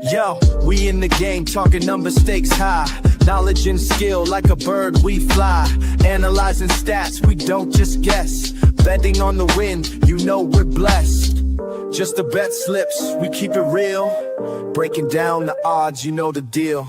Yo, we in the game, talking number stakes high. Knowledge and skill, like a bird we fly. Analyzing stats, we don't just guess. Betting on the win, you know we're blessed. Just the bet slips, we keep it real. Breaking down the odds, you know the deal.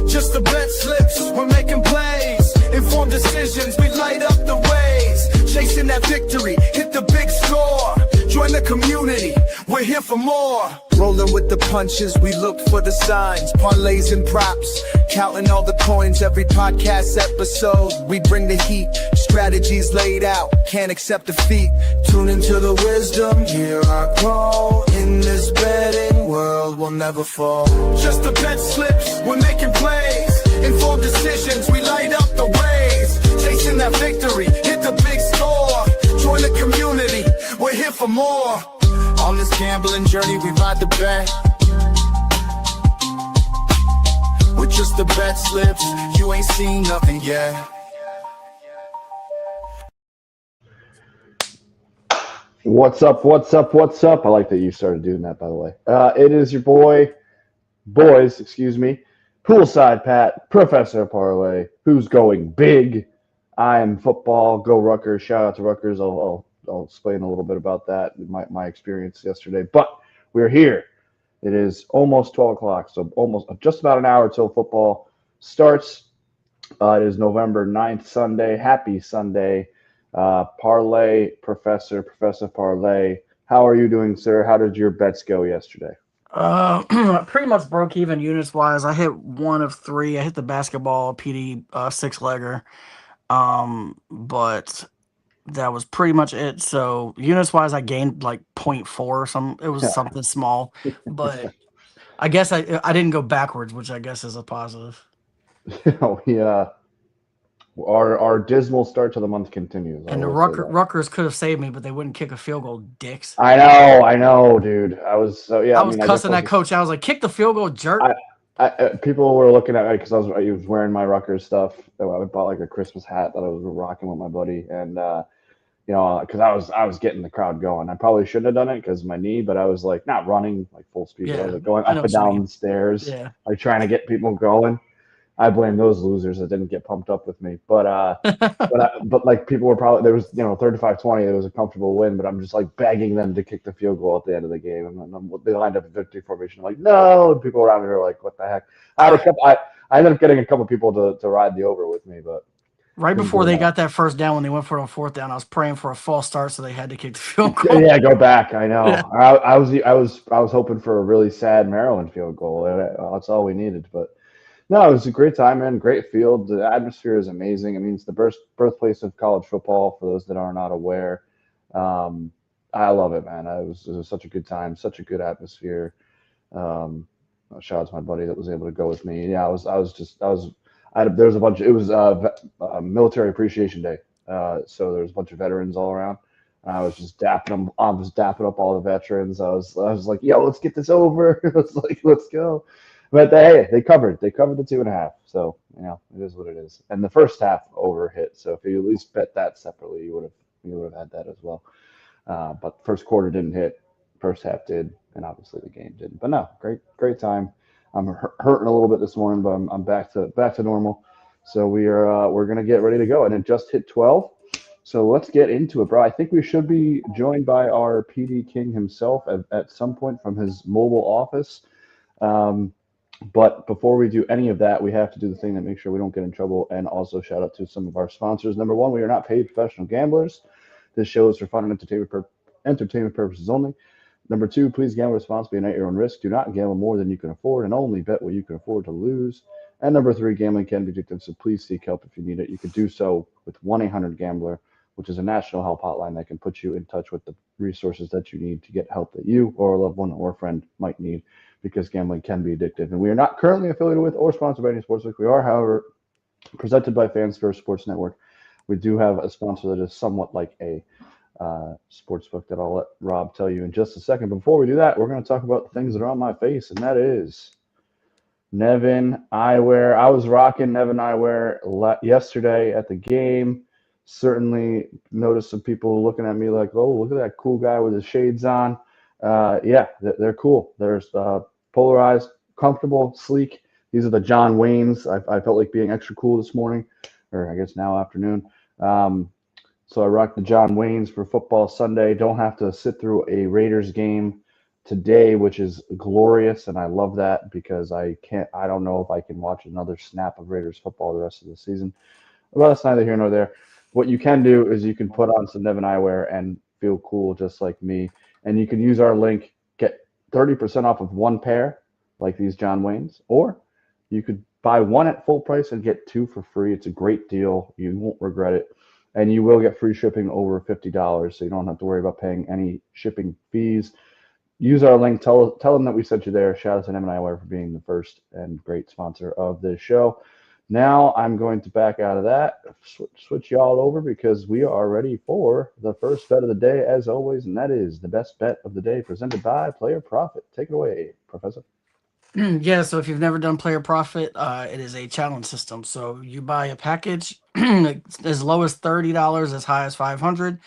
Just the bet slips, we're making plays. Informed decisions, we light up the ways. Chasing that victory, hit the big score. Join the community, we're here for more. Rolling with the punches, we look for the signs. Parlays and props, counting all the coins every podcast episode. We bring the heat, strategies laid out, can't accept defeat. Tune into the wisdom, hear our call. In this betting world, we'll never fall. Just the bet slips, we're making plays. Informed decisions, we light up the ways. Chasing that victory, hit the big score. Join the community, we're here for more. On this gambling journey, we ride the bet. With just the bet slips, you ain't seen nothing yet. What's up? I like that you started doing that, by the way. It is your boys, Poolside Pat, Professor Parlay, who's going big. I am football, go Rutgers, shout out to Rutgers. I'll explain a little bit about that, my experience yesterday. But we're here. It is almost 12 o'clock, so almost just about an hour till football starts. It is November 9th, Sunday. Happy Sunday. Parlay, Professor Parlay. How are you doing, sir? How did your bets go yesterday? Pretty much broke even units wise. I hit 1 of 3. I hit the basketball PD 6-legger. But that was pretty much it. So units wise, I gained like 0.4 or something. It was something small, but I guess I didn't go backwards, which I guess is a positive. Yeah. Our dismal start to the month continues. And the Rutgers could have saved me, but they wouldn't kick a field goal, dicks. I know, dude. I was cussing that coach. I was like, kick the field goal, jerk. People were looking at me because I was wearing my Rutgers stuff. I bought like a Christmas hat that I was rocking with my buddy, and because I was getting the crowd going. I probably shouldn't have done it because of my knee, but I was like not running like full speed. Yeah, I was like going up and down the stairs, like trying to get people going. I blame those losers that didn't get pumped up with me. But like people were probably, there was 35-20. It was a comfortable win, but I'm just like begging them to kick the field goal at the end of the game, and they lined up in victory formation. I'm like, no, and people around me are like, what the heck? I ended up getting a couple people to ride the over with me, but right before they got that first down, when they went for it on 4th down, I was praying for a false start, so they had to kick the field goal. Yeah, go back. I know. Yeah. I was hoping for a really sad Maryland field goal. That's all we needed, but. No, it was a great time, man. Great field. The atmosphere is amazing. I mean, it's the birthplace of college football, for those that are not aware. I love it, man. It was such a good time, such a good atmosphere. Shout out to my buddy that was able to go with me. Yeah, there was a bunch. It was Military Appreciation Day, so there was a bunch of veterans all around. I was just dapping them. I was dapping up all the veterans. I was like, yo, let's get this over. Let's go. But they covered the 2.5. So it is what it is. And the first half over hit. So if you at least bet that separately, you would have had that as well. But first quarter didn't hit. First half did, and obviously the game didn't. But no, great time. I'm hurting a little bit this morning, but I'm back to normal. So we're gonna get ready to go, and it just hit 12. So let's get into it, bro. I think we should be joined by our PD King himself at some point from his mobile office. But before we do any of that, we have to do the thing that makes sure we don't get in trouble, and also shout out to some of our sponsors. Number one, we are not paid professional gamblers. This show is for fun and entertainment purposes only. Number two, please gamble responsibly and at your own risk. Do not gamble more than you can afford, and only bet what you can afford to lose. And number three, gambling can be addictive, so please seek help if you need it. You can do so with 1-800-GAMBLER, which is a national help hotline that can put you in touch with the resources that you need to get help that you or a loved one or a friend might need, because gambling can be addictive. And we are not currently affiliated with or sponsored by any sportsbook. We are, however, presented by Fans First Sports Network. We do have a sponsor that is somewhat like a sportsbook that I'll let Rob tell you in just a second. Before we do that, we're going to talk about the things that are on my face, and that is Nevin Eyewear. I was rocking Nevin Eyewear yesterday at the game. Certainly noticed some people looking at me like, oh, look at that cool guy with his shades on. Yeah, they're cool. There's polarized comfortable, sleek. These are the John Waynes. I felt like being extra cool this morning, or I guess now afternoon. So I rocked the John Waynes for football Sunday. Don't have to sit through a Raiders game today, which is glorious, and I love that because I don't know if I can watch another snap of Raiders football the rest of the season. Well, that's neither here nor there. What you can do is you can put on some Nevin eyewear and feel cool just like me. And you can use our link, get 30% off of one pair, like these John Waynes, or you could buy one at full price and get two for free. It's a great deal. You won't regret it. And you will get free shipping over $50, so you don't have to worry about paying any shipping fees. Use our link. Tell them that we sent you there. Shout out to Nevin eyewear for being the first and great sponsor of this show. Now I'm going to back out of that, switch y'all over because we are ready for the first bet of the day, as always, and that is the best bet of the day presented by Player Profit. Take it away, Professor. Yeah, so if you've never done Player Profit, it is a challenge system. So you buy a package as low as $30, as high as $500.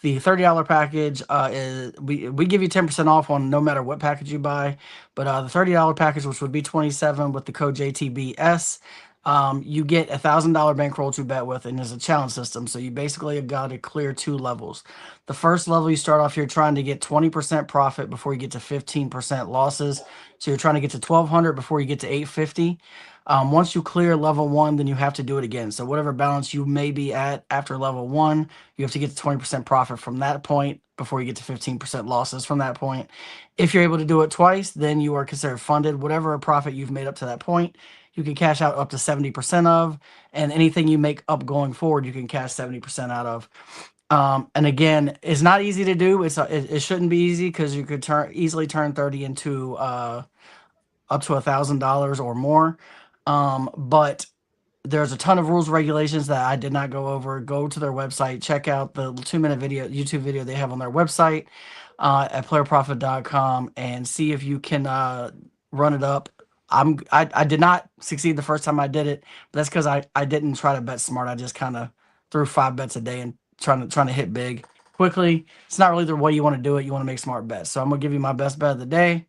The $30 package is we give you 10% off on no matter what package you buy, but the $30 package, which would be 27 with the code JTBS, you get $1,000 bankroll to bet with, and there's a challenge system. So you basically have got to clear 2 levels. The first level, you start off here trying to get 20% profit before you get to 15% losses. So you're trying to get to 1,200 before you get to 850. Once you clear level 1, then you have to do it again. So whatever balance you may be at after level 1, you have to get to 20% profit from that point before you get to 15% losses from that point. If you're able to do it twice, then you are considered funded. Whatever profit you've made up to that point, you can cash out up to 70% of, and anything you make up going forward, you can cash 70% out of. And again, it's not easy to do. It shouldn't be easy because you could easily turn 30 into up to $1,000 or more. But there's a ton of rules, regulations that I did not go over. Go to their website, check out the 2-minute YouTube video they have on their website at playerprofit.com and see if you can run it up. I did not succeed the first time I did it, but that's because I didn't try to bet smart. I just kind of threw 5 bets a day and trying to hit big quickly. It's not really the way you want to do it. You want to make smart bets. So I'm gonna give you my best bet of the day.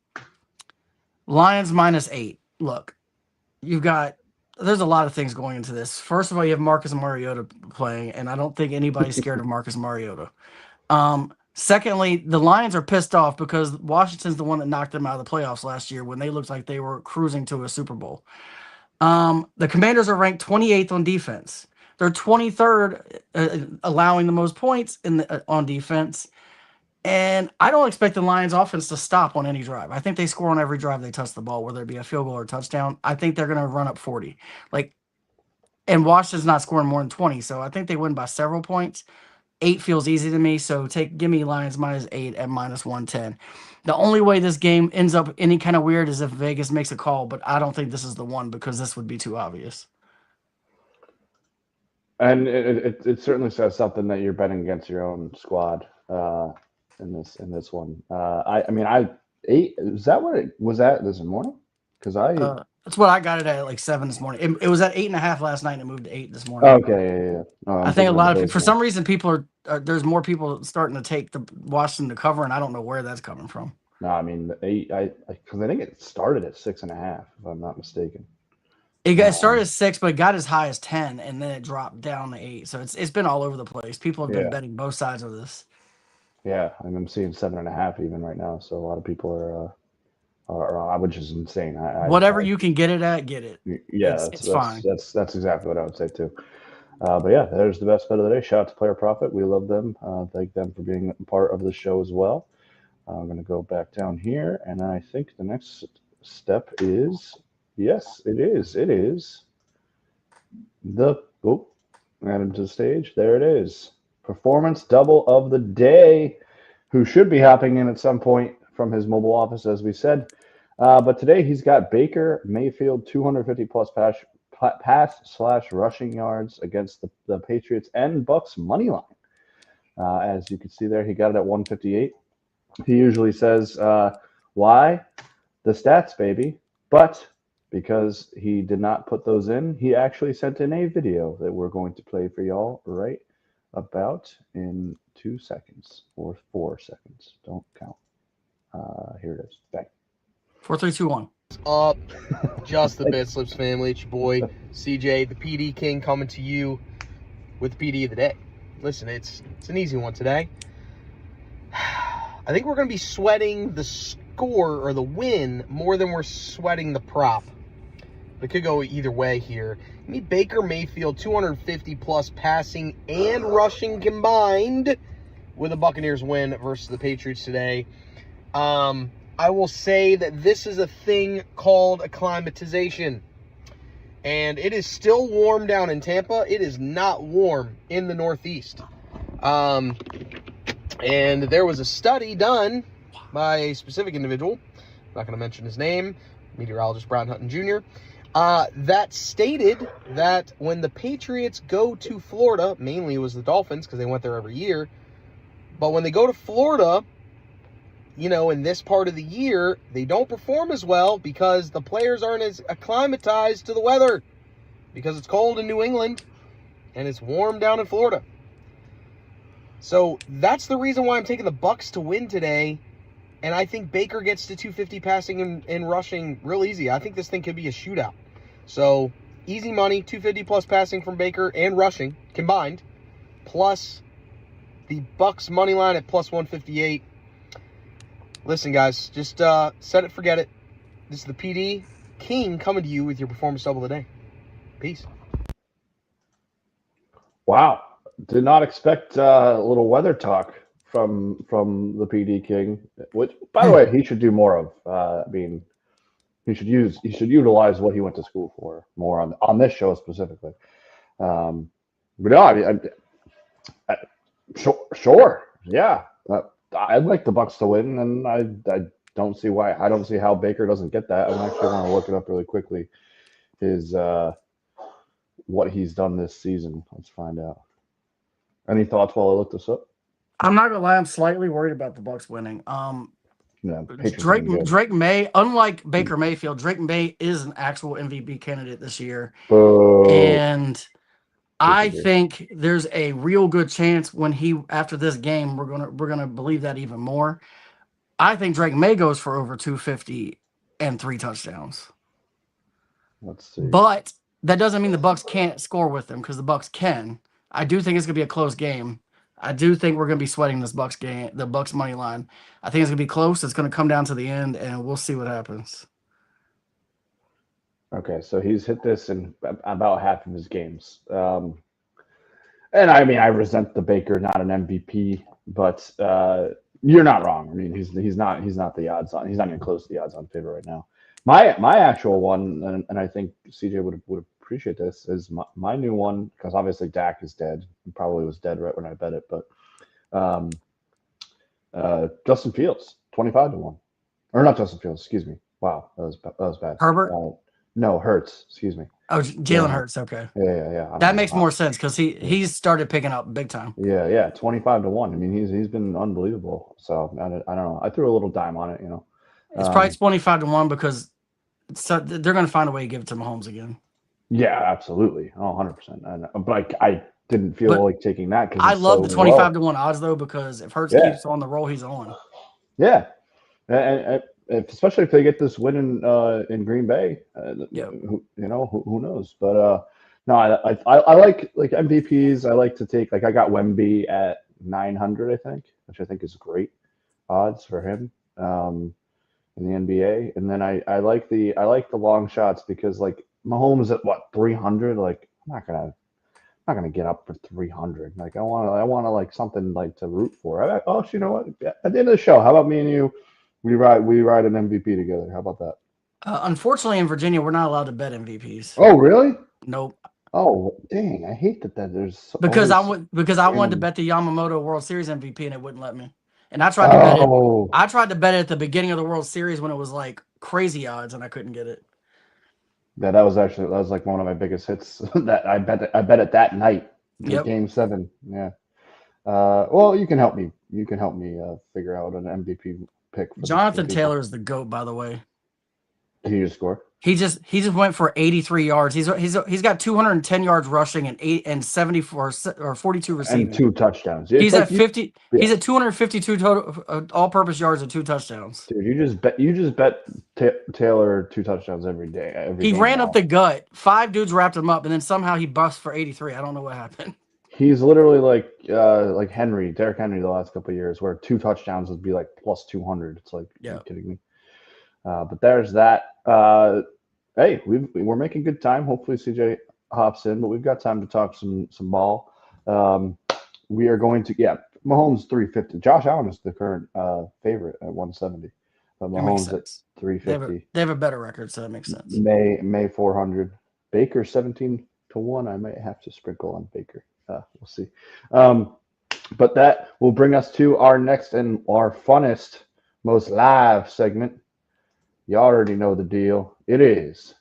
Lions -8. Look, there's a lot of things going into this. First of all, you have Marcus Mariota playing, and I don't think anybody's scared of Marcus Mariota. Secondly, the Lions are pissed off because Washington's the one that knocked them out of the playoffs last year when they looked like they were cruising to a Super Bowl. The Commanders are ranked 28th on defense. They're 23rd, allowing the most points on defense. And I don't expect the Lions offense to stop on any drive. I think they score on every drive they touch the ball, whether it be a field goal or a touchdown. I think they're going to run up 40. And Washington's not scoring more than 20, so I think they win by several points. 8 feels easy to me, so give me Lions -8 at -110. The only way this game ends up any kind of weird is if Vegas makes a call, but I don't think this is the one because this would be too obvious. And it certainly says something that you're betting against your own squad in this one. I mean, I ate. Is that what it was at this morning? Because that's what I got it at like 7 this morning. It was at 8.5 last night, and it moved to 8 this morning. Okay, yeah. No, I think a lot of people, for some reason, people are there's more people starting to take the Washington to cover, and I don't know where that's coming from. No, I mean the 8. Because I think it started at 6.5, if I'm not mistaken. It started at 6, but it got as high as 10, and then it dropped down to 8. So it's been all over the place. People have been betting both sides of this. Yeah, I'm seeing 7.5 even right now. So a lot of people are which is insane. Whatever you can get it at, get it. Yeah, it's fine. That's exactly what I would say too. But yeah, there's the best bet of the day. Shout out to Player Profit. We love them. Thank them for being part of the show as well. I'm going to go back down here, and I think the next step is, yes, it is. It is add him to the stage. There it is. Performance double of the day, who should be hopping in at some point from his mobile office, as we said. But today he's got Baker Mayfield 250 plus pass/rushing yards against the Patriots and Bucks money line. As you can see there, he got it at 158. He usually says, why? The stats, baby. But because he did not put those in, he actually sent in a video that we're going to play for y'all right about in 2 seconds or 4 seconds. Don't count. Here it is. Bang. 4, 3, 2, 1. Up, just the BetSlips family. It's your boy CJ, the PD King, coming to you with the PD of the day. Listen, it's an easy one today. I think we're going to be sweating the score or the win more than we're sweating the prop. It could go either way here. I mean, Baker Mayfield, 250 plus passing and rushing combined with a Buccaneers win versus the Patriots today. I will say that this is a thing called acclimatization. And it is still warm down in Tampa. It is not warm in the Northeast. And there was a study done by a specific individual, I'm not going to mention his name, meteorologist Brown Hutton Jr., that stated that when the Patriots go to Florida, mainly it was the Dolphins because they went there every year, but when they go to Florida, you know, in this part of the year, they don't perform as well because the players aren't as acclimatized to the weather because it's cold in New England and it's warm down in Florida. So that's the reason why I'm taking the Bucs to win today, and I think Baker gets to 250 passing and rushing real easy. I think this thing could be a shootout. So easy money, 250 plus passing from Baker and rushing combined, plus the Bucs money line at plus 158. Listen, guys, just set it, forget it. This is the PD King coming to you with your performance double of the day. Peace. Wow. Did not expect a little weather talk from the PD King, which, by the way, he should do more of. He should utilize what he went to school for more on this show specifically. But no, sure, yeah. I'd like the Bucs to win, and I don't see why. I don't see how Baker doesn't get that. I actually want to look it up really quickly. His what he's done this season. Let's find out. Any thoughts while I look this up? I'm not gonna lie, I'm slightly worried about the Bucs winning. Yeah, Drake May, unlike Baker Mayfield, Drake May is an actual MVP candidate this year, Boo. and I think there's a real good chance when after this game we're gonna believe that even more. I think Drake May goes for over 250 and 3 touchdowns. Let's see. But that doesn't mean the Bucs can't score with them because the Bucs can. I do think it's gonna be a close game. I do think we're gonna be sweating this Bucs game, the Bucs money line. I think it's gonna be close. It's gonna come down to the end, and we'll see what happens. Okay, so he's hit this in about half of his games. And I mean, I resent the Baker not an MVP, but you're not wrong. I mean, he's not the odds on. He's not even close to the odds on favorite right now. My actual one, and I think CJ would appreciate this, is my new one, because obviously Dak is dead. He probably was dead right when I bet it, but Justin Fields, 25-1, or not Justin Fields, excuse me. Wow, that was bad. Herbert? No, Hurts, excuse me. Oh, Jalen Hurts. Okay. Yeah. That makes more sense because he's started picking up big time. Yeah, 25-1. I mean, he's been unbelievable. So I don't know. I threw a little dime on it, you know. It's probably 25-1 because they're going to find a way to give it to Mahomes again. Yeah, absolutely. 100%. But I didn't feel like taking that because I love the 25-1 odds though because if Hurts keeps on the roll, he's on. Yeah, and especially if they get this win in Green Bay, who knows? But no, I like MVPs. I like to take I got Wemby at 900, I think, which I think is great odds for him in the NBA. And then I like the long shots because Mahomes at what 300, I'm not gonna get up for 300. I want something to root for. You know what? At the end of the show, how about me and you? We ride an MVP together. How about that? Unfortunately, in Virginia, we're not allowed to bet MVPs. Oh, really? Nope. Oh, dang! I hate that there's because I wanted to bet the Yamamoto World Series MVP and it wouldn't let me. And I tried to bet it. I tried to bet it at the beginning of the World Series when it was crazy odds and I couldn't get it. Yeah, that was one of my biggest hits that I bet it that night. Game 7. Yeah. Well, you can help me. You can help me figure out an MVP pick. Jonathan Taylor is the GOAT, by the way. Did he just score? He just went for 83 yards. He's got 210 yards rushing and 74 or 42 receiving. And 2 touchdowns. He's at 50. Yeah. He's at 252 total all-purpose yards and 2 touchdowns. Dude, you just bet Taylor 2 touchdowns every day. He ran up the gut. 5 dudes wrapped him up, and then somehow he bust for 83. I don't know what happened. He's literally like Derrick Henry the last couple of years, where 2 touchdowns would be like plus 200. It's like, are you kidding me? But there's that. Hey, we're making good time. Hopefully CJ hops in, but we've got time to talk some ball. We are going to Mahomes 350. Josh Allen is the current favorite at 170. But Mahomes at 350. They have a better record, so that makes sense. May 400. Baker 17-1. I might have to sprinkle on Baker. We'll see. But that will bring us to our next and our funnest, most live segment. You already know the deal. It is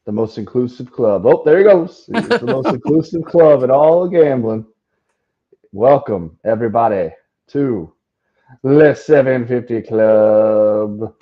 the most inclusive club. Oh, there he goes. It's the most inclusive club in all of gambling. Welcome, everybody, to the 750 Club.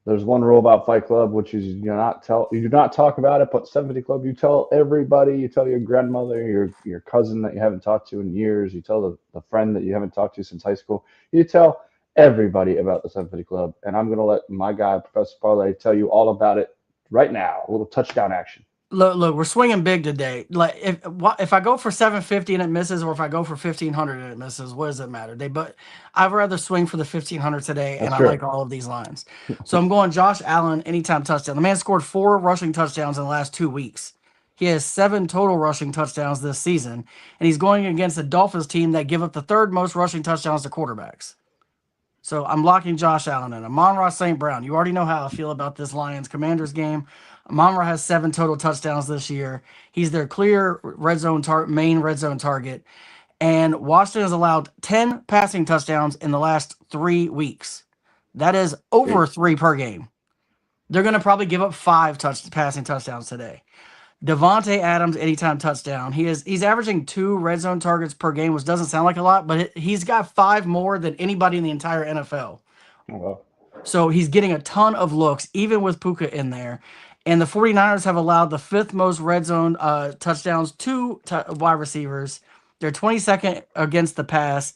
There's one rule about Fight Club, which is you do not talk about it, but 750 Club, you tell everybody. You tell your grandmother, your cousin that you haven't talked to in years. You tell the friend that you haven't talked to since high school. You tell everybody about the 750 Club, and I'm going to let my guy, Professor Parlay, tell you all about it right now. A little touchdown action. Look, we're swinging big today. Like if I go for 750 and it misses, or if I go for 1500 and it misses, what does it matter? I'd rather swing for the 1500 today, and I like all of these lines. So I'm going Josh Allen anytime touchdown. The man scored 4 rushing touchdowns in the last 2 weeks. He has 7 total rushing touchdowns this season, and he's going against the Dolphins team that give up the 3rd most rushing touchdowns to quarterbacks. So I'm locking Josh Allen in. Amon-Ra St. Brown. You already know how I feel about this Lions-Commanders game. Amon-Ra has 7 total touchdowns this year. He's their clear main red zone target. And Washington has allowed 10 passing touchdowns in the last 3 weeks. That is over 3 per game. They're going to probably give up 5 passing touchdowns today. Devontae Adams, anytime touchdown. He's averaging 2 red zone targets per game, which doesn't sound like a lot, but he's got 5 more than anybody in the entire NFL. Oh, wow. So he's getting a ton of looks, even with Puka in there. And the 49ers have allowed the 5th most red zone touchdowns to wide receivers. They're 22nd against the pass.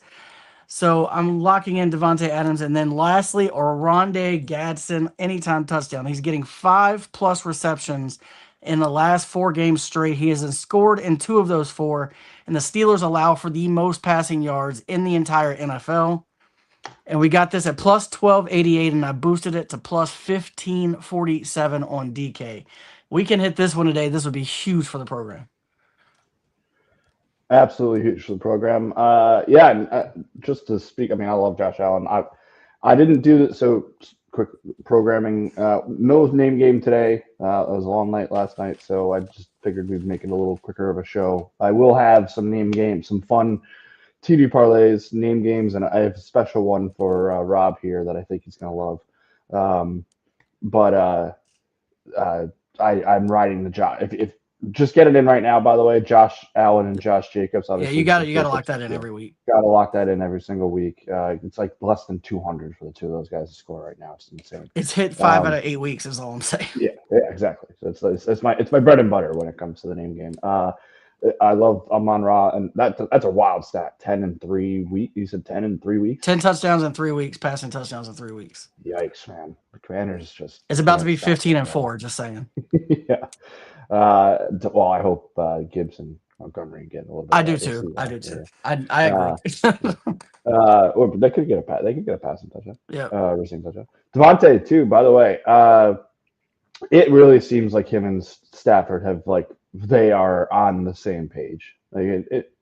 So I'm locking in Devontae Adams. And then lastly, Oronde Gadsden, anytime touchdown. He's getting 5+ receptions in the last 4 games straight. He has scored in 2 of those 4. And the Steelers allow for the most passing yards in the entire NFL. And we got this at plus 1288, and I boosted it to plus 1547 on DK. We can hit this one today. This would be huge for the program. Absolutely huge for the program. Just to speak, I mean, I love Josh Allen. I didn't do this, so quick programming. No name game today. It was a long night last night, so I just figured we'd make it a little quicker of a show. I will have some name games, some fun TD parlays, name games, and I have a special one for Rob here that I think he's going to love. I'm riding the Josh. If just get it in right now, by the way, Josh Allen and Josh Jacobs. Obviously, you got to lock that in every week. Got to lock that in every single week. It's like less than 200 for the 2 of those guys to score right now. It's insane. It's hit 5 out of 8 weeks is all I'm saying. Yeah, exactly. So it's my bread and butter when it comes to the name game. I love Amon-Ra, and that's a wild stat. 10 in 3 weeks. You said 10 in 3 weeks. 10 touchdowns in 3 weeks, passing touchdowns in 3 weeks. Yikes, man! The Commanders just. It's about to be 15-4. Just saying. Yeah. Well, I hope Gibbs and Montgomery get a little bit. I do too. I agree. Or they could get a pass. They could get a passing touchdown. Yeah. Receiving touchdown. Devontae too. By the way, it really seems like him and Stafford have they are on the same page. Like it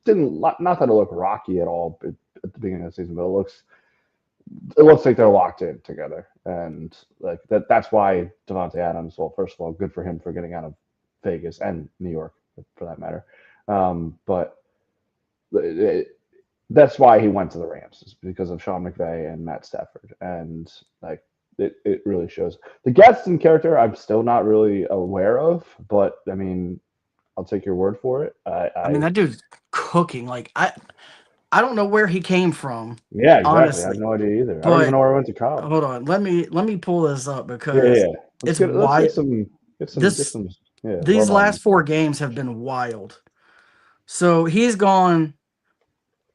didn't, not that it looked rocky at all at the beginning of the season, but it looks like they're locked in together, and like that's why Devontae Adams. Well, first of all, good for him for getting out of Vegas and New York, for that matter. But that's why he went to the Rams, is because of Sean McVay and Matt Stafford, and it really shows. The Gadsden character, I'm still not really aware of, but I mean, I'll take your word for it. I mean, that dude's cooking. I don't know where he came from. Yeah, exactly. Honestly. I have no idea either. I don't even know where he went to college. Hold on. Let me pull this up because It's Let's wild. get This some. Yeah, these love on last him. 4 games have been wild. So he's gone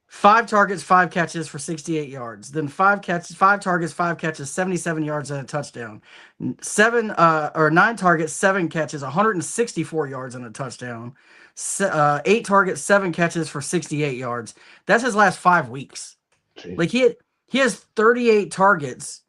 5 targets, 5 catches for 68 yards. Then 5 catches, 5 targets, 5 catches, 77 yards and a touchdown. 9 targets, 7 catches, 164 yards and a touchdown. 8 targets, 7 catches for 68 yards. That's his last 5 weeks. Jeez. Like he has 38 targets,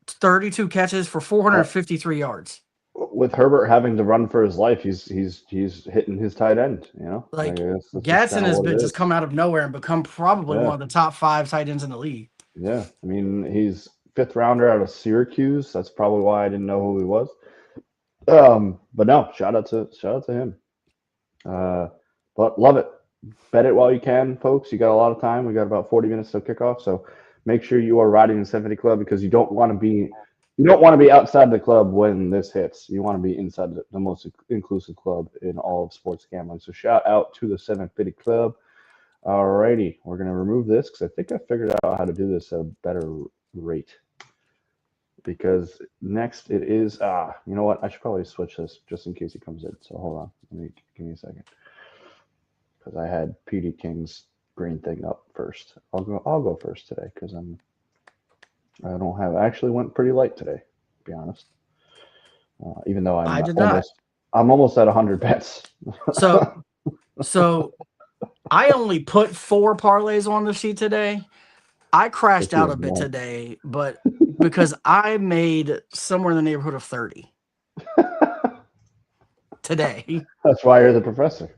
32 catches for 453 yards. With Herbert having to run for his life, he's hitting his tight end. You know, Like that's just Gadsden kind of has what been it just is. come out of nowhere and become probably Yeah, one of the top 5 tight ends in the league. yeah. I mean, he's 5th rounder out of Syracuse. That's probably why I didn't know who he was. But no, shout out to him. But love it. Bet it while you can, folks. You got a lot of time. We got about 40 minutes till kickoff, so make sure you are riding the 70 Club because you don't want to be outside the club when this hits. You want to be inside the most inclusive club in all of sports gambling. So shout out to the 750 Club. Alrighty, we're gonna remove this because I think I figured out how to do this at a better rate. Because next it is you know what? I should probably switch this just in case he comes in. So hold on, give me a second because I had PD King's green thing up first. I'll go first today because I actually went pretty light today, to be honest. Even though I did not. I'm almost at 100 bets. So I only put 4 parlays on the sheet today. I crashed out a bit today, but because I made somewhere in the neighborhood of 30 today. That's why you're the professor.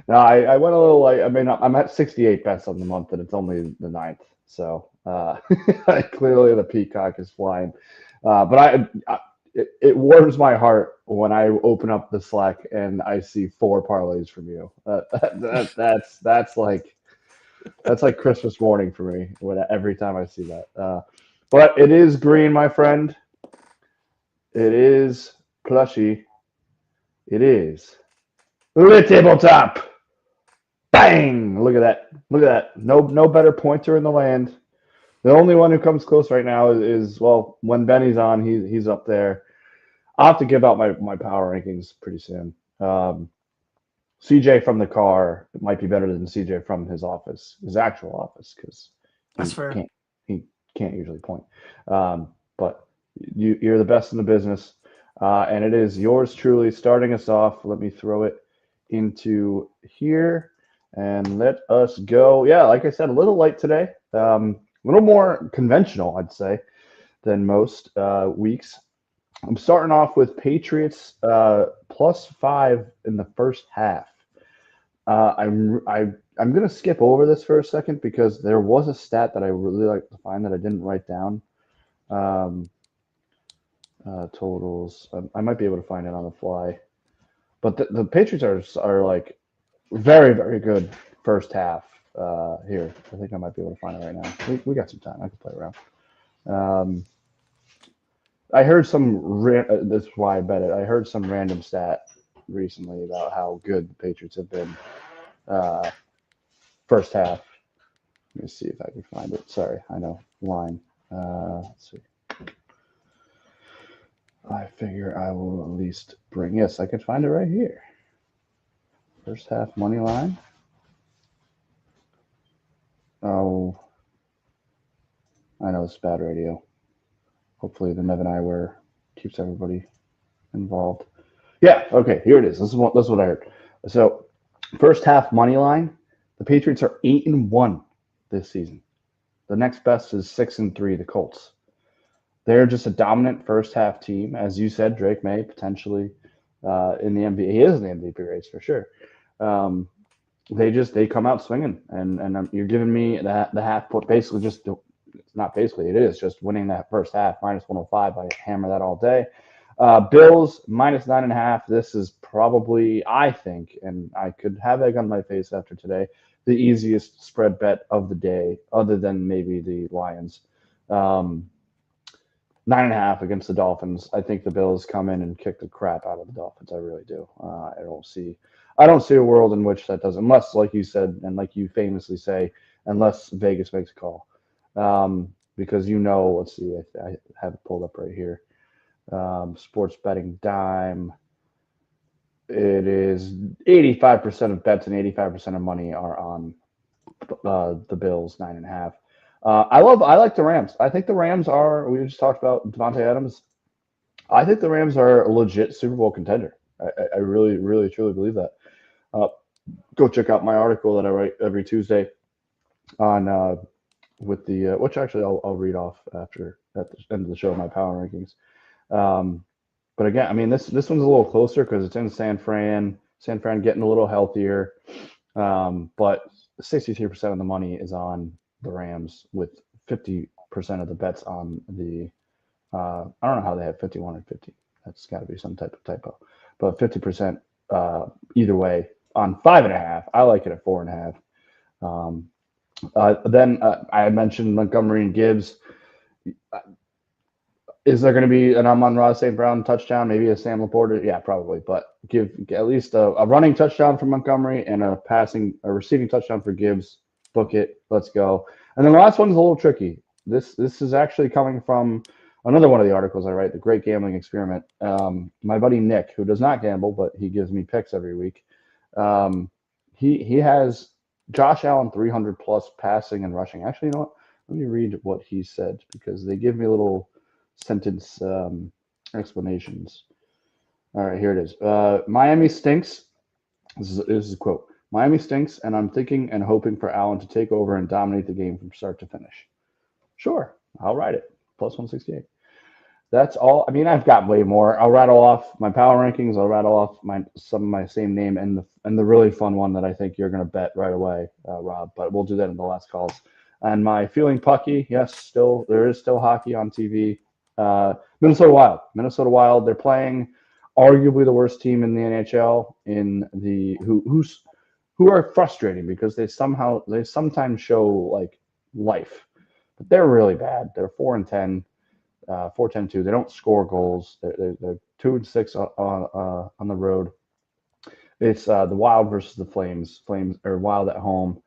No, I went a little light. I mean, I'm at 68 bets on the month, and it's only the 9th. So clearly the peacock is flying. But it warms my heart when I open up the Slack and I see 4 parlays from you. That's like Christmas morning for me every time I see that. But it is green, my friend. It is plushy. It is lit tabletop. Bang! Look at that. Look at that. No better pointer in the land. The only one who comes close right now is well, when Benny's on, he's up there. I'll have to give out my power rankings pretty soon. CJ from the car might be better than CJ from his actual office, because That's fair. He can't usually point. But you're the best in the business, and it is yours truly starting us off. Let me throw it into here and let us go. Yeah, like I said, a little light today. A little more conventional, I'd say, than most weeks. I'm starting off with Patriots +5 in the first half. I'm going to skip over this for a second because there was a stat that I really like to find that I didn't write down. Totals. I might be able to find it on the fly. But the Patriots are like very, very good first half here. I think I might be able to find it right now. We got some time. I can play around. I heard this is why I bet it. I heard some random stat recently about how good the Patriots have been first half. Let me see if I can find it. Sorry, I know. Line. Let's see. I figure I will at least bring. Yes, I can find it right here. First half money line. Oh, I know it's bad radio. Hopefully the Nevin Eyewear keeps everybody involved. Yeah, okay, here it is. This is what I heard. So, first half money line, the Patriots are 8-1 this season. The next best is 6-3, the Colts. They're just a dominant first half team. As you said, Drake May potentially in the MVP. He is in the MVP race for sure. They come out swinging, and you're giving me the half put basically just. It's not basically, it is just winning that first half -105. I hammer that all day. Bills -9.5. This is probably, I think, and I could have egg on my face after today, the easiest spread bet of the day, other than maybe the Lions. 9.5 against the Dolphins. I think the Bills come in and kick the crap out of the Dolphins. I really do. I don't see a world in which that does, unless, like you said, and like you famously say, unless Vegas makes a call. because let's see, I have it pulled up right here. Sports betting dime. It is 85% of bets and 85% of money are on the Bills 9.5. I like the Rams. I think the Rams are. We just talked about Devontae Adams. I think the Rams are a legit Super Bowl contender. I really, really, truly believe that. Go check out my article that I write every Tuesday on with the which actually I'll read off after at the end of the show, my power rankings. But again, I mean this one's a little closer because it's in San Fran. San Fran getting a little healthier, but 63% of the money is on the Rams, with 50% of the bets on the. I don't know how they have 51 and 50. That's got to be some type of typo, but 50% either way on 5.5. I like it at 4.5. Then I mentioned Montgomery and Gibbs. Is there going to be an Amon-Ra St. Brown touchdown? Maybe a Sam Laporta? Yeah, probably. But give at least a running touchdown for Montgomery and a receiving touchdown for Gibbs. Book it. Let's go. And then the last one's a little tricky. This is actually coming from another one of the articles I write, The Great Gambling Experiment. My buddy Nick, who does not gamble, but he gives me picks every week. He has Josh Allen 300 plus passing and rushing. Actually, you know what? Let me read what he said, because they give me little sentence explanations. All right, here it is. Miami stinks. This is a quote. Miami stinks, and I'm thinking and hoping for Allen to take over and dominate the game from start to finish. Sure, I'll write it. Plus 168. That's all. I mean, I've got way more. I'll rattle off my power rankings. I'll rattle off some of my same name and the really fun one that I think you're going to bet right away, Rob. But we'll do that in the last calls. And my feeling pucky. Yes, there is still hockey on TV. Minnesota Wild. They're playing arguably the worst team in the NHL who are frustrating because they sometimes show like life, but they're really bad. They're 4-10. 4-10-2. They don't score goals. They're 2-6 on the road. It's the Wild versus the Flames. Flames or Wild at home.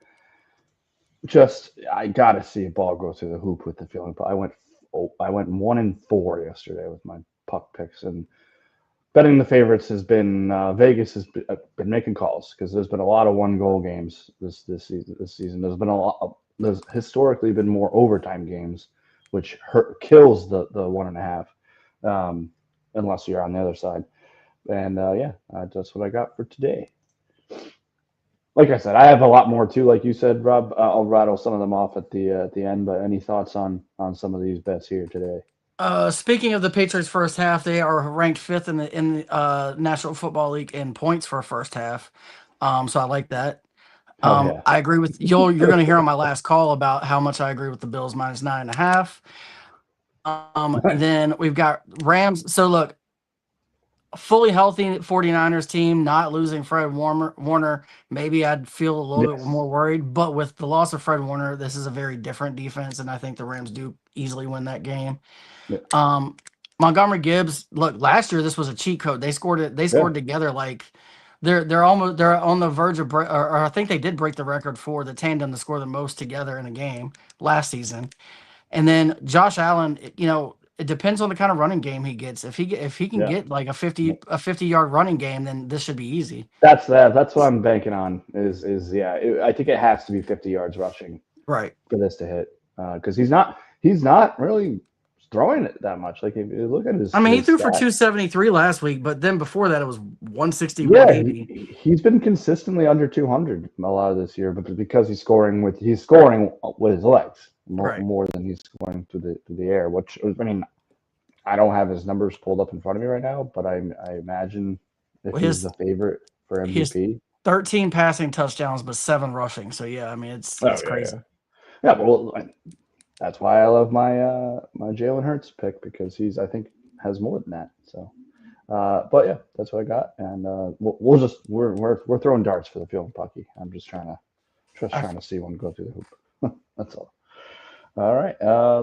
I gotta see a ball go through the hoop with the feeling. I went 1-4 yesterday with my puck picks, and betting the favorites has been Vegas has been making calls because there's been a lot of 1-goal games this season. There's historically been more overtime games, which kills the 1.5, unless you're on the other side. And that's what I got for today. Like I said, I have a lot more too. Like you said, Rob, I'll rattle some of them off at the end. But any thoughts on some of these bets here today? Speaking of the Patriots' first half, they are ranked 5th in the National Football League in points for a first half. So I like that. Yeah. I agree with you're going to hear on my last call about how much I agree with the Bills minus 9.5. Then we've got Rams. So look, fully healthy 49ers team, not losing Fred Warner. Maybe I'd feel a little bit more worried, but with the loss of Fred Warner, this is a very different defense, and I think the Rams do easily win that game. Yeah. Montgomery Gibbs, look, last year this was a cheat code. They scored together like they're on the verge of or I think they did break the record for the tandem to score the most together in a game last season. And then Josh Allen, it depends on the kind of running game he gets. If he can get like a 50-yard running game, then this should be easy. That's what I'm banking on. I think it has to be 50 yards rushing, right, for this to hit, because he's not really throwing it that much. Like if you look at his, he threw for 273 last week, but then before that it was 160, yeah, 180. He's been consistently under 200 a lot of this year, but because he's scoring with his legs more than he's scoring through the air. Which, I mean, I don't have his numbers pulled up in front of me right now, but I imagine if he's the favorite for MVP. 13 passing touchdowns, but 7 rushing. So yeah, I mean it's crazy. Yeah, well, that's why I love my my Jalen Hurts pick, because I think has more than that. So, but yeah, that's what I got, and we're throwing darts for the field, Pucky. I'm just trying to see one go through the hoop. That's all. All right,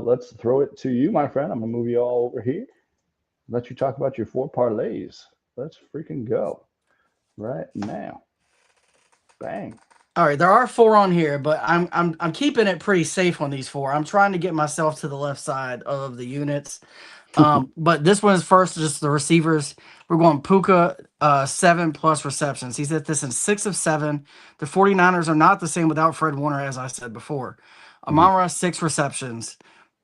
let's throw it to you, my friend. I'm gonna move you all over here. Let you talk about your 4 parlays. Let's freaking go right now. Bang. All right, there are 4 on here, but I'm keeping it pretty safe on these 4. I'm trying to get myself to the left side of the units. But this one is first, just the receivers. We're going Puka, 7 plus receptions. He's hit this in 6 of 7. The 49ers are not the same without Fred Warner, as I said before. Amon-Ra, 6 receptions.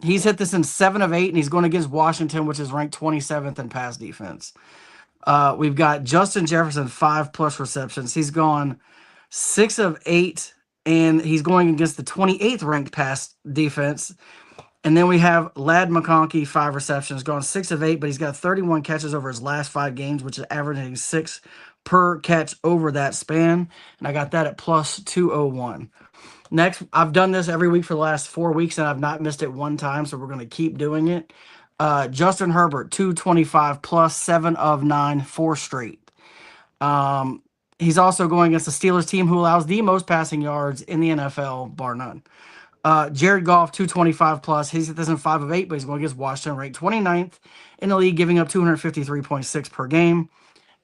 He's hit this in 7 of 8, and he's going against Washington, which is ranked 27th in pass defense. We've got Justin Jefferson, 5 plus receptions. He's gone 6 of 8, and he's going against the 28th ranked pass defense. And then we have Ladd McConkey, 5 receptions, gone 6 of 8, but he's got 31 catches over his last 5 games, which is averaging 6 per catch over that span. And I got that at plus 201. Next, I've done this every week for the last 4 weeks, and I've not missed it one time, so we're going to keep doing it. Justin Herbert, 225 plus, 7 of 9, 4 straight. He's also going against the Steelers team who allows the most passing yards in the NFL, bar none. Jared Goff, 225 plus. He's at this in 5 of 8, but he's going against Washington, ranked 29th in the league, giving up 253.6 per game.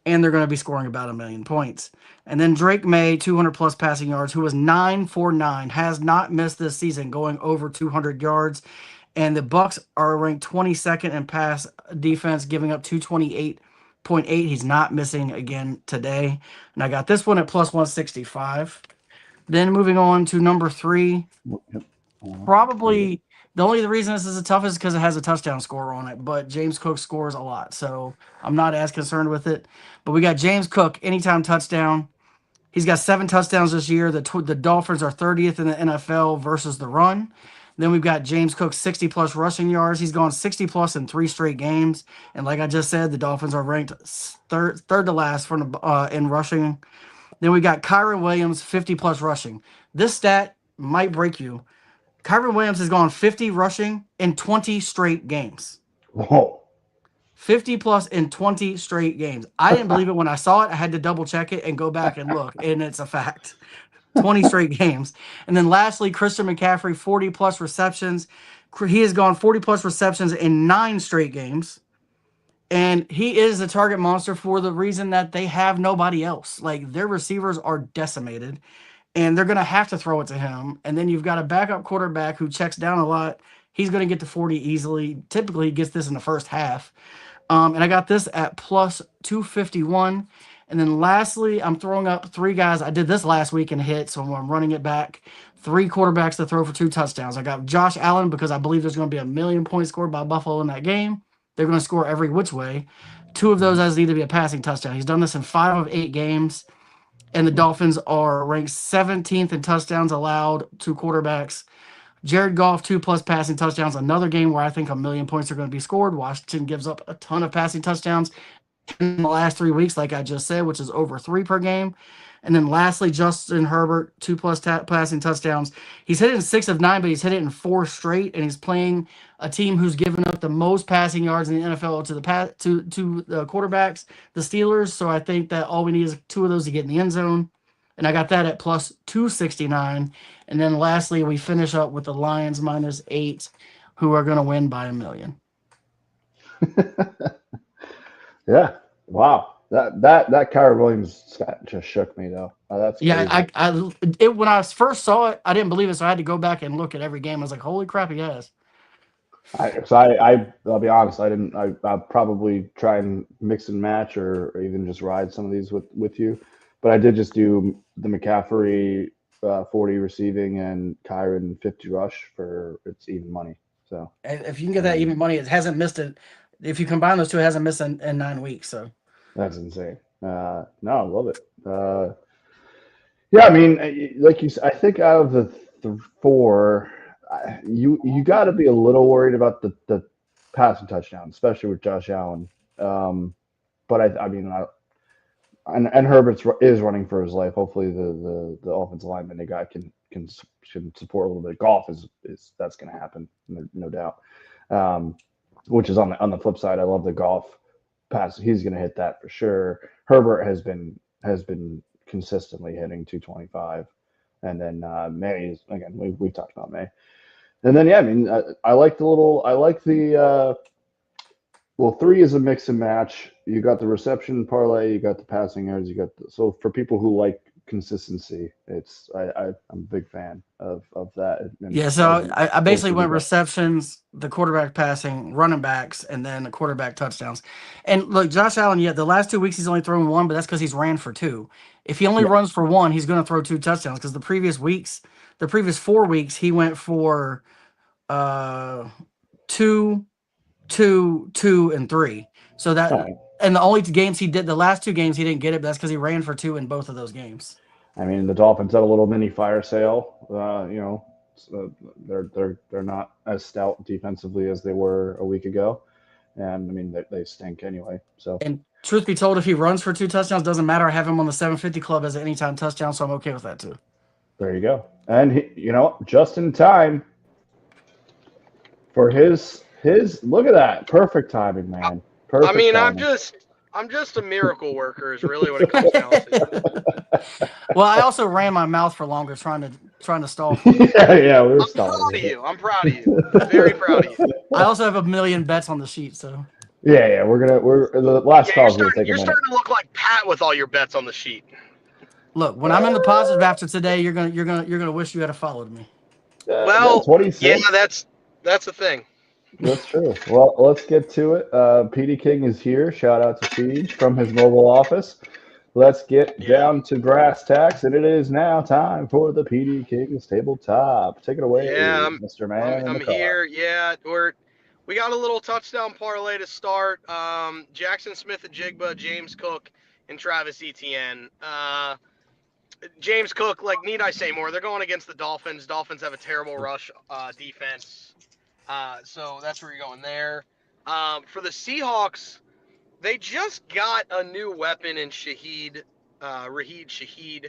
And they're going to be scoring about 1,000,000 points. And then Drake May, 200 plus passing yards, who was 9 for 9, has not missed this season, going over 200 yards. And the Bucks are ranked 22nd in pass defense, giving up 228.8. He's not missing again today. And I got this one at plus 165. Then moving on to number 3. Probably the reason this is a tough is because it has a touchdown score on it, but James Cook scores a lot, so I'm not as concerned with it. But we got James Cook, anytime touchdown. He's got 7 touchdowns this year. The Dolphins are 30th in the NFL versus the run. Then we've got James Cook, 60 plus rushing yards. He's gone 60 plus in 3 straight games. And like I just said, the Dolphins are ranked third to last in rushing. Then we got Kyron Williams, 50 plus rushing. This stat might break you. Kyron Williams has gone 50 rushing in 20 straight games. Whoa. 50 plus in 20 straight games. I didn't believe it when I saw it. I had to double check it and go back and look, and it's a fact. 20 straight games. And then lastly, Christian McCaffrey, 40 plus receptions. He has gone 40 plus receptions in 9 straight games. And he is a target monster for the reason that they have nobody else. Like, their receivers are decimated, and they're going to have to throw it to him. And then you've got a backup quarterback who checks down a lot. He's going to get to 40 easily. Typically, he gets this in the first half. And I got this at plus 251. And then lastly, I'm throwing up 3 guys. I did this last week and hit, so I'm running it back. 3 quarterbacks to throw for 2 touchdowns. I got Josh Allen because I believe there's going to be 1,000,000 points scored by Buffalo in that game. They're going to score every which way. 2 of those has need to be a passing touchdown. He's done this in 5 of 8 games. And the Dolphins are ranked 17th in touchdowns allowed to quarterbacks. Jared Goff, 2 plus passing touchdowns. Another game where I think 1,000,000 points are going to be scored. Washington gives up a ton of passing touchdowns in the last 3 weeks, like I just said, which is over 3 per game. And then lastly, Justin Herbert, 2 plus passing touchdowns. He's hit it in 6 of 9, but he's hit it in 4 straight, and he's playing a team who's given up the most passing yards in the NFL to the quarterbacks, the Steelers. So I think that all we need is 2 of those to get in the end zone. And I got that at plus 269. And then lastly, we finish up with the Lions minus 8, who are going to win by 1,000,000. Yeah. Wow. That Kyron Williams stat just shook me though. That's crazy. Yeah. When I first saw it, I didn't believe it, so I had to go back and look at every game. I was like, "Holy crap, he has!" I'll be honest. I'll probably try and mix and match or even just ride some of these with you. But I did just do the McCaffrey 40 receiving and Kyron 50 rush for it's even money. So if you can get that even money, it hasn't missed it. If you combine those 2, it hasn't missed in 9 weeks. So that's insane. No, I love it. Yeah, I mean, like you said, I think out of the 4, you got to be a little worried about the passing touchdown, especially with Josh Allen. But I mean, and Herbert is running for his life. Hopefully, the offensive lineman they got can support a little bit. Golf is that's going to happen, no doubt. Which is on the flip side. I love the Golf pass. He's going to hit that for sure. Herbert has been consistently hitting 225, and then May is again. We've talked about May, and then yeah, I mean, I like the. Well, 3 is a mix and match. You got the reception parlay, you got the passing yards, so for people who like consistency. I'm a big fan of that. And Yeah, so I basically went back. receptions, the quarterback passing, running backs, and then the quarterback touchdowns. And look, Josh Allen, yeah, the last 2 weeks he's only thrown one, but that's because he's ran for two. If he only Yeah. runs for one, he's going to throw two touchdowns because the previous 4 weeks, he went for two, two, two, and three. So that, Right. and the only games he did, the last 2 games he didn't get it, but that's because he ran for two in both of those games. I mean, the Dolphins had a little mini fire sale. So they're not as stout defensively as they were a week ago, and I mean they stink anyway. So, And truth be told, if he runs for 2 touchdowns, doesn't matter. I have him on the 750 club as an anytime touchdown, so I'm okay with that too. there you go. And just in time for his look at that, perfect timing, man. Perfect. I mean, timing. I'm just a miracle worker is really what it comes down to. Well, I also ran my mouth for longer trying to stall. yeah, we were I'm stalling. proud of you. I'm proud of you. Very proud of you. I also have a million bets on the sheet, so. Yeah, we're the last call is gonna take a You're minute. starting to look like Pat with all your bets on the sheet. Look, when I'm in the positive after today, you're gonna wish you had followed me. Well, 26. yeah, that's the thing. That's true. Well, let's get to it. PD King is here. Shout out to Siege from his mobile office. Let's get down to brass tacks, and it is now time for the PD King's tabletop. Take it away, Mr. Man. I'm here. Yeah, we got a little touchdown parlay to start. Jackson Smith-Njigba, James Cook, and Travis Etienne. James Cook, need I say more? They're going against the Dolphins. Dolphins have a terrible rush defense. So that's where you're going there. For the Seahawks, they just got a new weapon in Raheed Shaheed.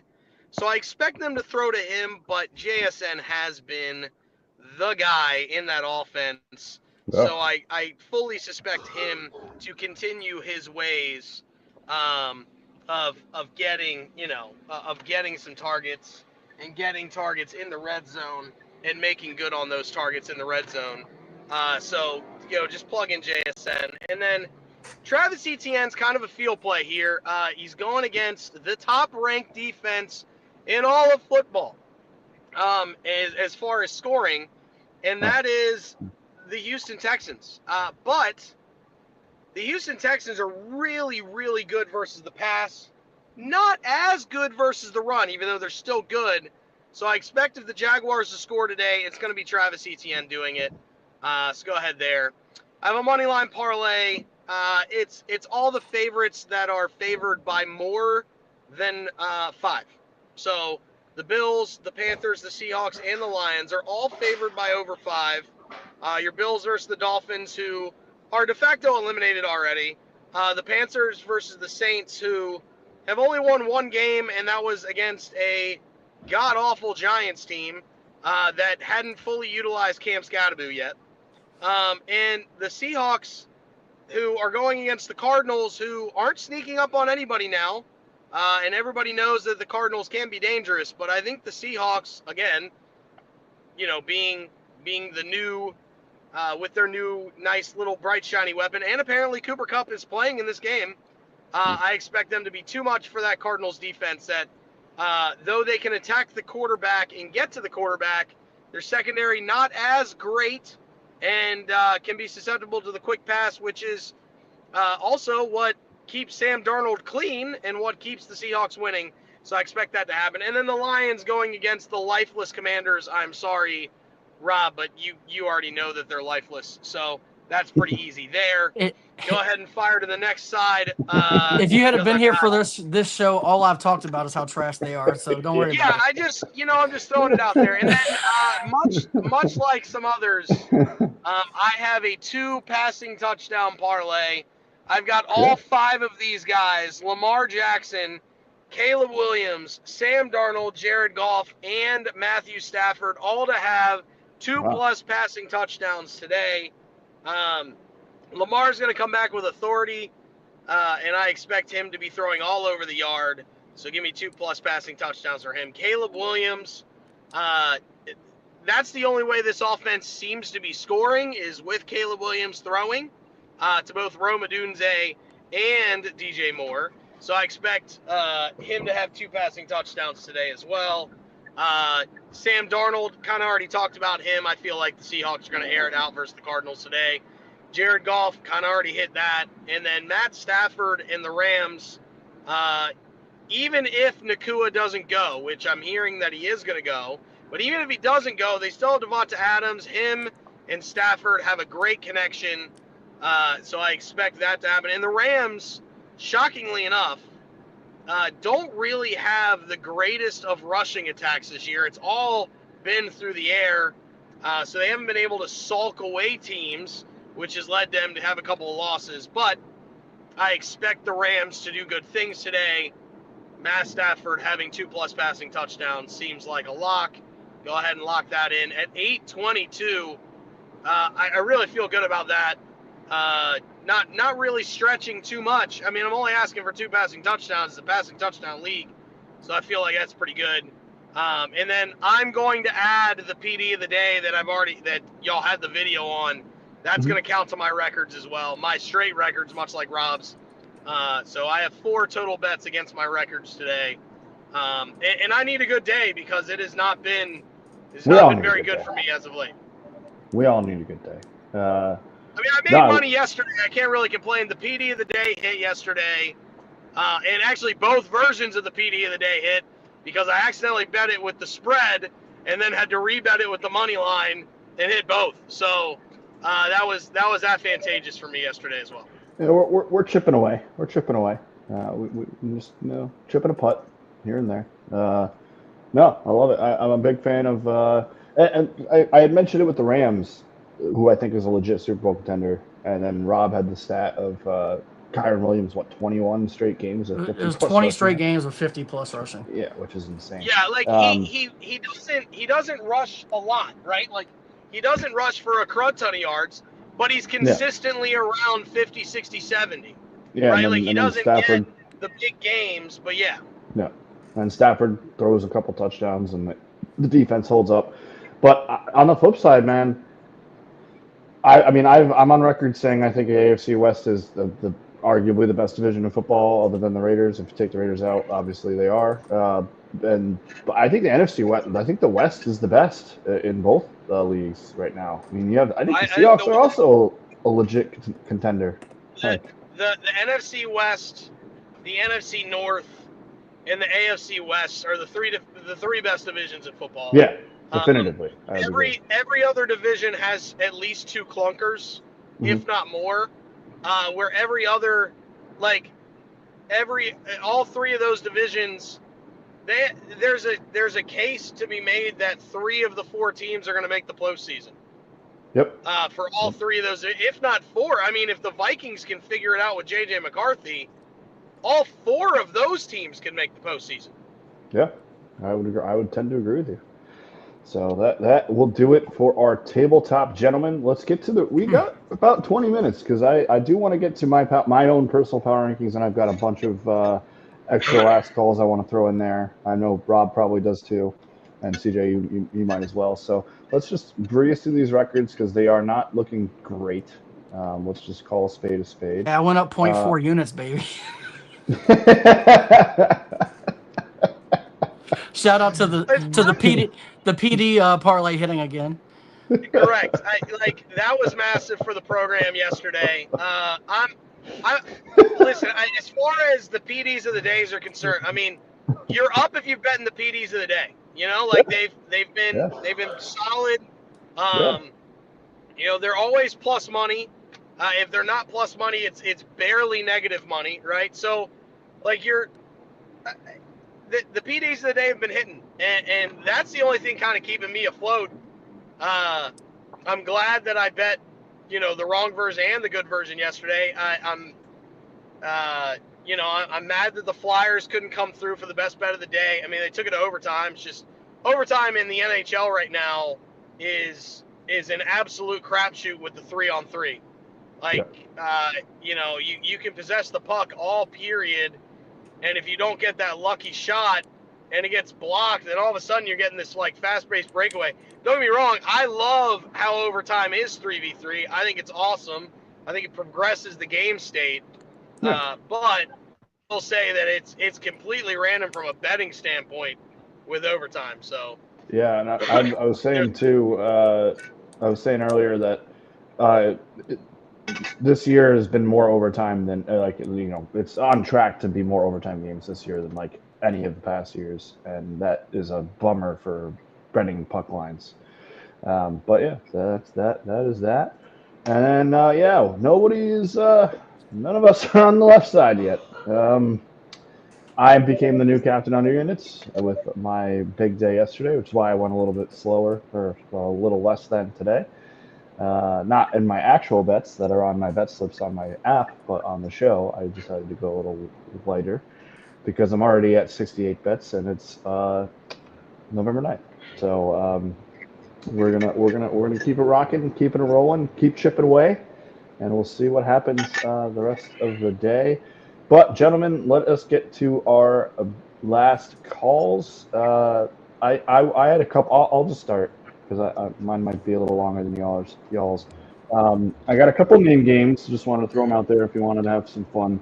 So I expect them to throw to him, but JSN has been the guy in that offense. Yeah. So I fully suspect him to continue his ways of getting some targets and getting targets in the red zone and making good on those targets in the red zone. So just plug in JSN. And then Travis Etienne's kind of a field play here. He's going against the top-ranked defense in all of football as far as scoring, and that is the Houston Texans. But the Houston Texans are really, really good versus the pass. Not as good versus the run, even though they're still good. So I expect if the Jaguars to score today, it's going to be Travis Etienne doing it. So go ahead there. I have a money line parlay. It's all the favorites that are favored by more than 5. So the Bills, the Panthers, the Seahawks, and the Lions are all favored by over 5. Your Bills versus the Dolphins, who are de facto eliminated already. The Panthers versus the Saints, who have only won one game, and that was against a god-awful Giants team that hadn't fully utilized Cam Scatterbo yet. And the Seahawks, who are going against the Cardinals, who aren't sneaking up on anybody now. And everybody knows that the Cardinals can be dangerous. But I think the Seahawks, again, being the new, with their new nice little bright, shiny weapon, and apparently Cooper Kupp is playing in this game, I expect them to be too much for that Cardinals defense that, though they can attack the quarterback and get to the quarterback, their secondary not as great and can be susceptible to the quick pass, which is also what keeps Sam Darnold clean and what keeps the Seahawks winning. So I expect that to happen. And then the Lions going against the lifeless Commanders. I'm sorry, Rob, but you already know that they're lifeless. So that's pretty easy there. Go ahead and fire to the next side. If you had been here for this show, all I've talked about is how trash they are. So don't worry about it. I'm just throwing it out there. And then much like some others, I have a 2 passing touchdown parlay. I've got all 5 of these guys: Lamar Jackson, Caleb Williams, Sam Darnold, Jared Goff, and Matthew Stafford, all to have 2+ passing touchdowns today. Lamar's going to come back with authority, and I expect him to be throwing all over the yard. So give me 2+ passing touchdowns for him. Caleb Williams, that's the only way this offense seems to be scoring, is with Caleb Williams throwing to both Rome Odunze and DJ Moore. So I expect him to have 2 passing touchdowns today as well. Sam Darnold, kind of already talked about him. I feel like the Seahawks are going to air it out versus the Cardinals today. Jared Goff kind of already hit that. And then Matt Stafford and the Rams, even if Nakua doesn't go, which I'm hearing that he is going to go, but even if he doesn't go, they still have Devonta Adams. Him and Stafford have a great connection, so I expect that to happen. And the Rams, shockingly enough, don't really have the greatest of rushing attacks this year. It's all been through the air, so they haven't been able to sulk away teams, which has led them to have a couple of losses. But I expect the Rams to do good things today. Matt Stafford having 2+ passing touchdowns seems like a lock. Go ahead and lock that in. At 8:22, I really feel good about that. Not really stretching too much. I mean, I'm only asking for 2 passing touchdowns. It's a passing touchdown league, so I feel like that's pretty good. And then I'm going to add the PD of the day that y'all had the video on. That's going to count to my records as well. My straight records, much like Rob's. So I have 4 total bets against my records today. And I need a good day because it's not been very good for me as of late. We all need a good day. I mean, I made money yesterday. I can't really complain. The PD of the day hit yesterday. And actually both versions of the PD of the day hit because I accidentally bet it with the spread and then had to rebet it with the money line and hit both. So that was advantageous for me yesterday as well. Yeah, we're chipping away. We're chipping away. We just chipping a putt here and there. No, I love it. I'm a big fan of. And I had mentioned it with the Rams, who I think is a legit Super Bowl contender. And then Rob had the stat of Kyron Williams, 21 straight games of 50 It was plus 20 rushing. straight games with 50+ rushing. Yeah, which is insane. Yeah, like he doesn't rush a lot, right? Like he doesn't rush for a crud ton of yards, but he's consistently around 50, 60, 70. Yeah, right? Then, like he doesn't get the big games, but yeah. Yeah, and Stafford throws a couple touchdowns, and the defense holds up. But on the flip side, man, I'm on record saying I think the AFC West is the arguably the best division of football, other than the Raiders. If you take the Raiders out, obviously they are. But I think the NFC West, I think the West is the best in both leagues right now. I mean, I think the Seahawks are also a legit contender. The NFC West, the NFC North, and the AFC West are the three best divisions in football. Yeah, definitively. Every other division has at least 2 clunkers, if not more. Where every other, all 3 of those divisions, there's a case to be made that 3 of the 4 teams are going to make the postseason. Yep. For all 3 of those, if not 4. I mean, if the Vikings can figure it out with J.J. McCarthy, all 4 of those teams can make the postseason. Yeah, I would tend to agree with you. So that will do it for our tabletop, gentlemen. Let's get to we got about 20 minutes because I do want to get to my own personal power rankings, and I've got a bunch of extra last calls I want to throw in there. I know Rob probably does too, and CJ, you might as well. So let's just breeze through these records because they are not looking great. Let's just call a spade a spade. Yeah, I went up 0.4 units, baby. Shout out to the PD parlay hitting again. Correct. That was massive for the program yesterday. Listen. As far as the PDs of the days are concerned, I mean, you're up if you've bet in the PDs of the day. You know, they've been solid. You know, they're always plus money. If they're not plus money, it's barely negative money, right? So, the PDs of the day have been hitting, and that's the only thing kind of keeping me afloat. I'm glad that I bet, the wrong version and the good version yesterday. I'm mad that the Flyers couldn't come through for the best bet of the day. I mean, they took it to overtime. It's just overtime in the NHL right now is an absolute crapshoot with the 3-on-3. You can possess the puck all period. And if you don't get that lucky shot and it gets blocked, then all of a sudden you're getting this fast-paced breakaway. Don't get me wrong, I love how overtime is 3v3. I think it's awesome. I think it progresses the game state. But will say that it's completely random from a betting standpoint with overtime. So Yeah, and I was saying too. I was saying earlier that this year has been more overtime than it's on track to be more overtime games this year than like any of the past years, and that is a bummer for betting puck lines. But yeah, that's that. That is that. And then none of us are on the left side yet. I became the new captain under units with my big day yesterday, which is why I went a little bit slower or a little less than today. Not in my actual bets that are on my bet slips on my app, but on the show, I decided to go a little lighter because I'm already at 68 bets and it's November 9th. So we're gonna keep it rocking, keep it rolling, keep chipping away, and we'll see what happens the rest of the day. But gentlemen, let us get to our last calls. I had a couple. I'll just start because mine might be a little longer than y'all's. I got a couple name games. Just wanted to throw them out there if you wanted to have some fun.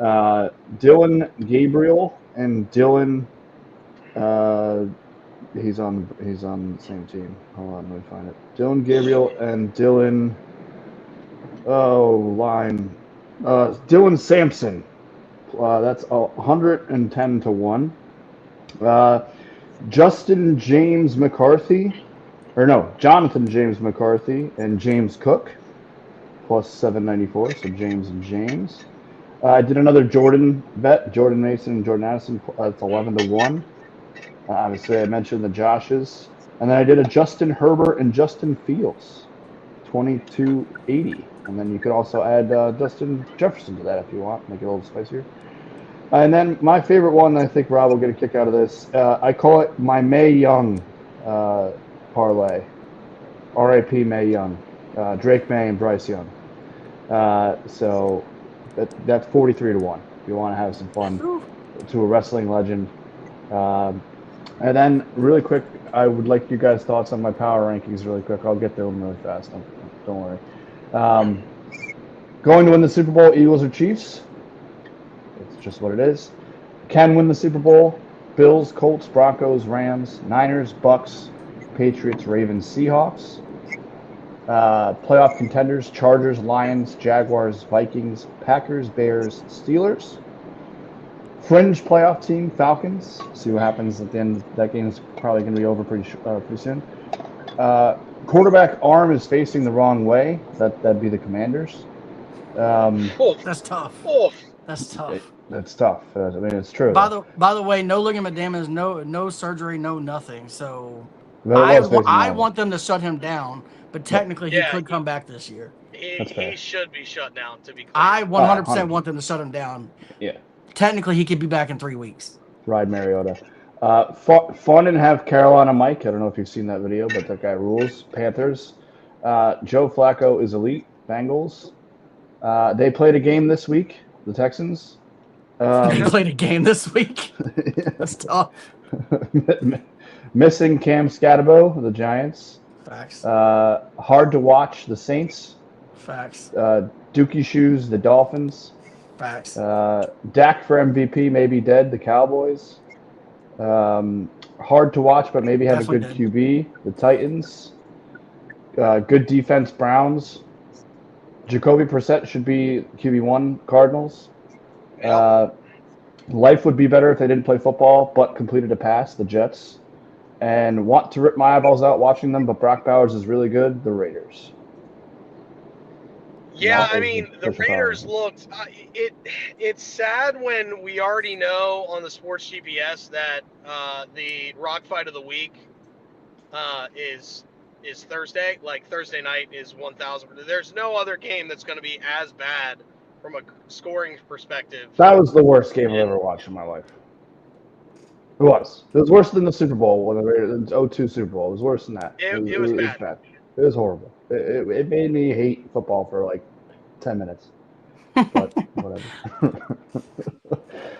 Dylan Gabriel and Dylan. He's on the same team. Hold on, let me find it. Dylan Gabriel and Dylan. Oh, line. Dylan Sampson. That's 110 to 1. Justin James McCarthy. Jonathan James McCarthy and James Cook. Plus 794. So James and James. I did another Jordan bet. Jordan Mason and Jordan Addison. That's 11 to 1. Obviously, I mentioned the Joshes. And then I did a Justin Herbert and Justin Fields. 2280. And then you could also add Justin Jefferson to that if you want, make it a little spicier. And then my favorite one, I think Rob will get a kick out of this. I call it my May Young parlay. R.I.P. May Young. Drake May and Bryce Young. So that's 43 to 1. If you want to have some fun to a wrestling legend. And then really quick, I would like you guys' thoughts on my power rankings really quick. I'll get through them really fast. Don't worry. Going to win the Super Bowl, Eagles or Chiefs? It's just what it is. Can win the Super Bowl, Bills, Colts, Broncos, Rams, Niners, Bucks, Patriots, Ravens, Seahawks. Playoff contenders, Chargers, Lions, Jaguars, Vikings, Packers, Bears, Steelers. Fringe playoff team, Falcons. See what happens at the end. That game is probably going to be over pretty soon. Quarterback arm is facing the wrong way. That'd be the Commanders. That's tough. That's tough. That's tough. I mean, it's true. By the way, no ligament damage, no surgery, no nothing. So But I want them to shut him down, but technically he could come back this year. He should be shut down, to be clear. I 100% want them to shut him down. Yeah. Technically, he could be back in 3 weeks. Ride Mariota. Fun and have Carolina Mike. I don't know if you've seen that video, but that guy rules. Panthers. Joe Flacco is elite. Bengals. They played a game this week. The Texans. They played a game this week. That's tough. Missing Cam Scatabo, the Giants. Facts. Hard to watch, the Saints. Facts. Dookie Shoes, the Dolphins. Facts. Dak for MVP, maybe dead, the Cowboys. Hard to watch, but maybe have Definitely a good QB, the Titans. Good defense, Browns. Jacoby Brissett should be QB1, Cardinals. Life would be better if they didn't play football, but completed a pass, the Jets. And want to rip my eyeballs out watching them, but Brock Bowers is really good, the Raiders. Yeah, I mean, the Raiders looked it's sad when we already know on the Sports GPS that the Rock Fight of the Week is Thursday. Like, Thursday night is 1,000. There's no other game that's going to be as bad from a scoring perspective. That was the worst game I've ever watched in my life. It was. It was worse than the Super Bowl, when the Raiders 0-2 Super Bowl. It was worse than that. It was bad. It was horrible. It made me hate football for like 10 minutes. But whatever.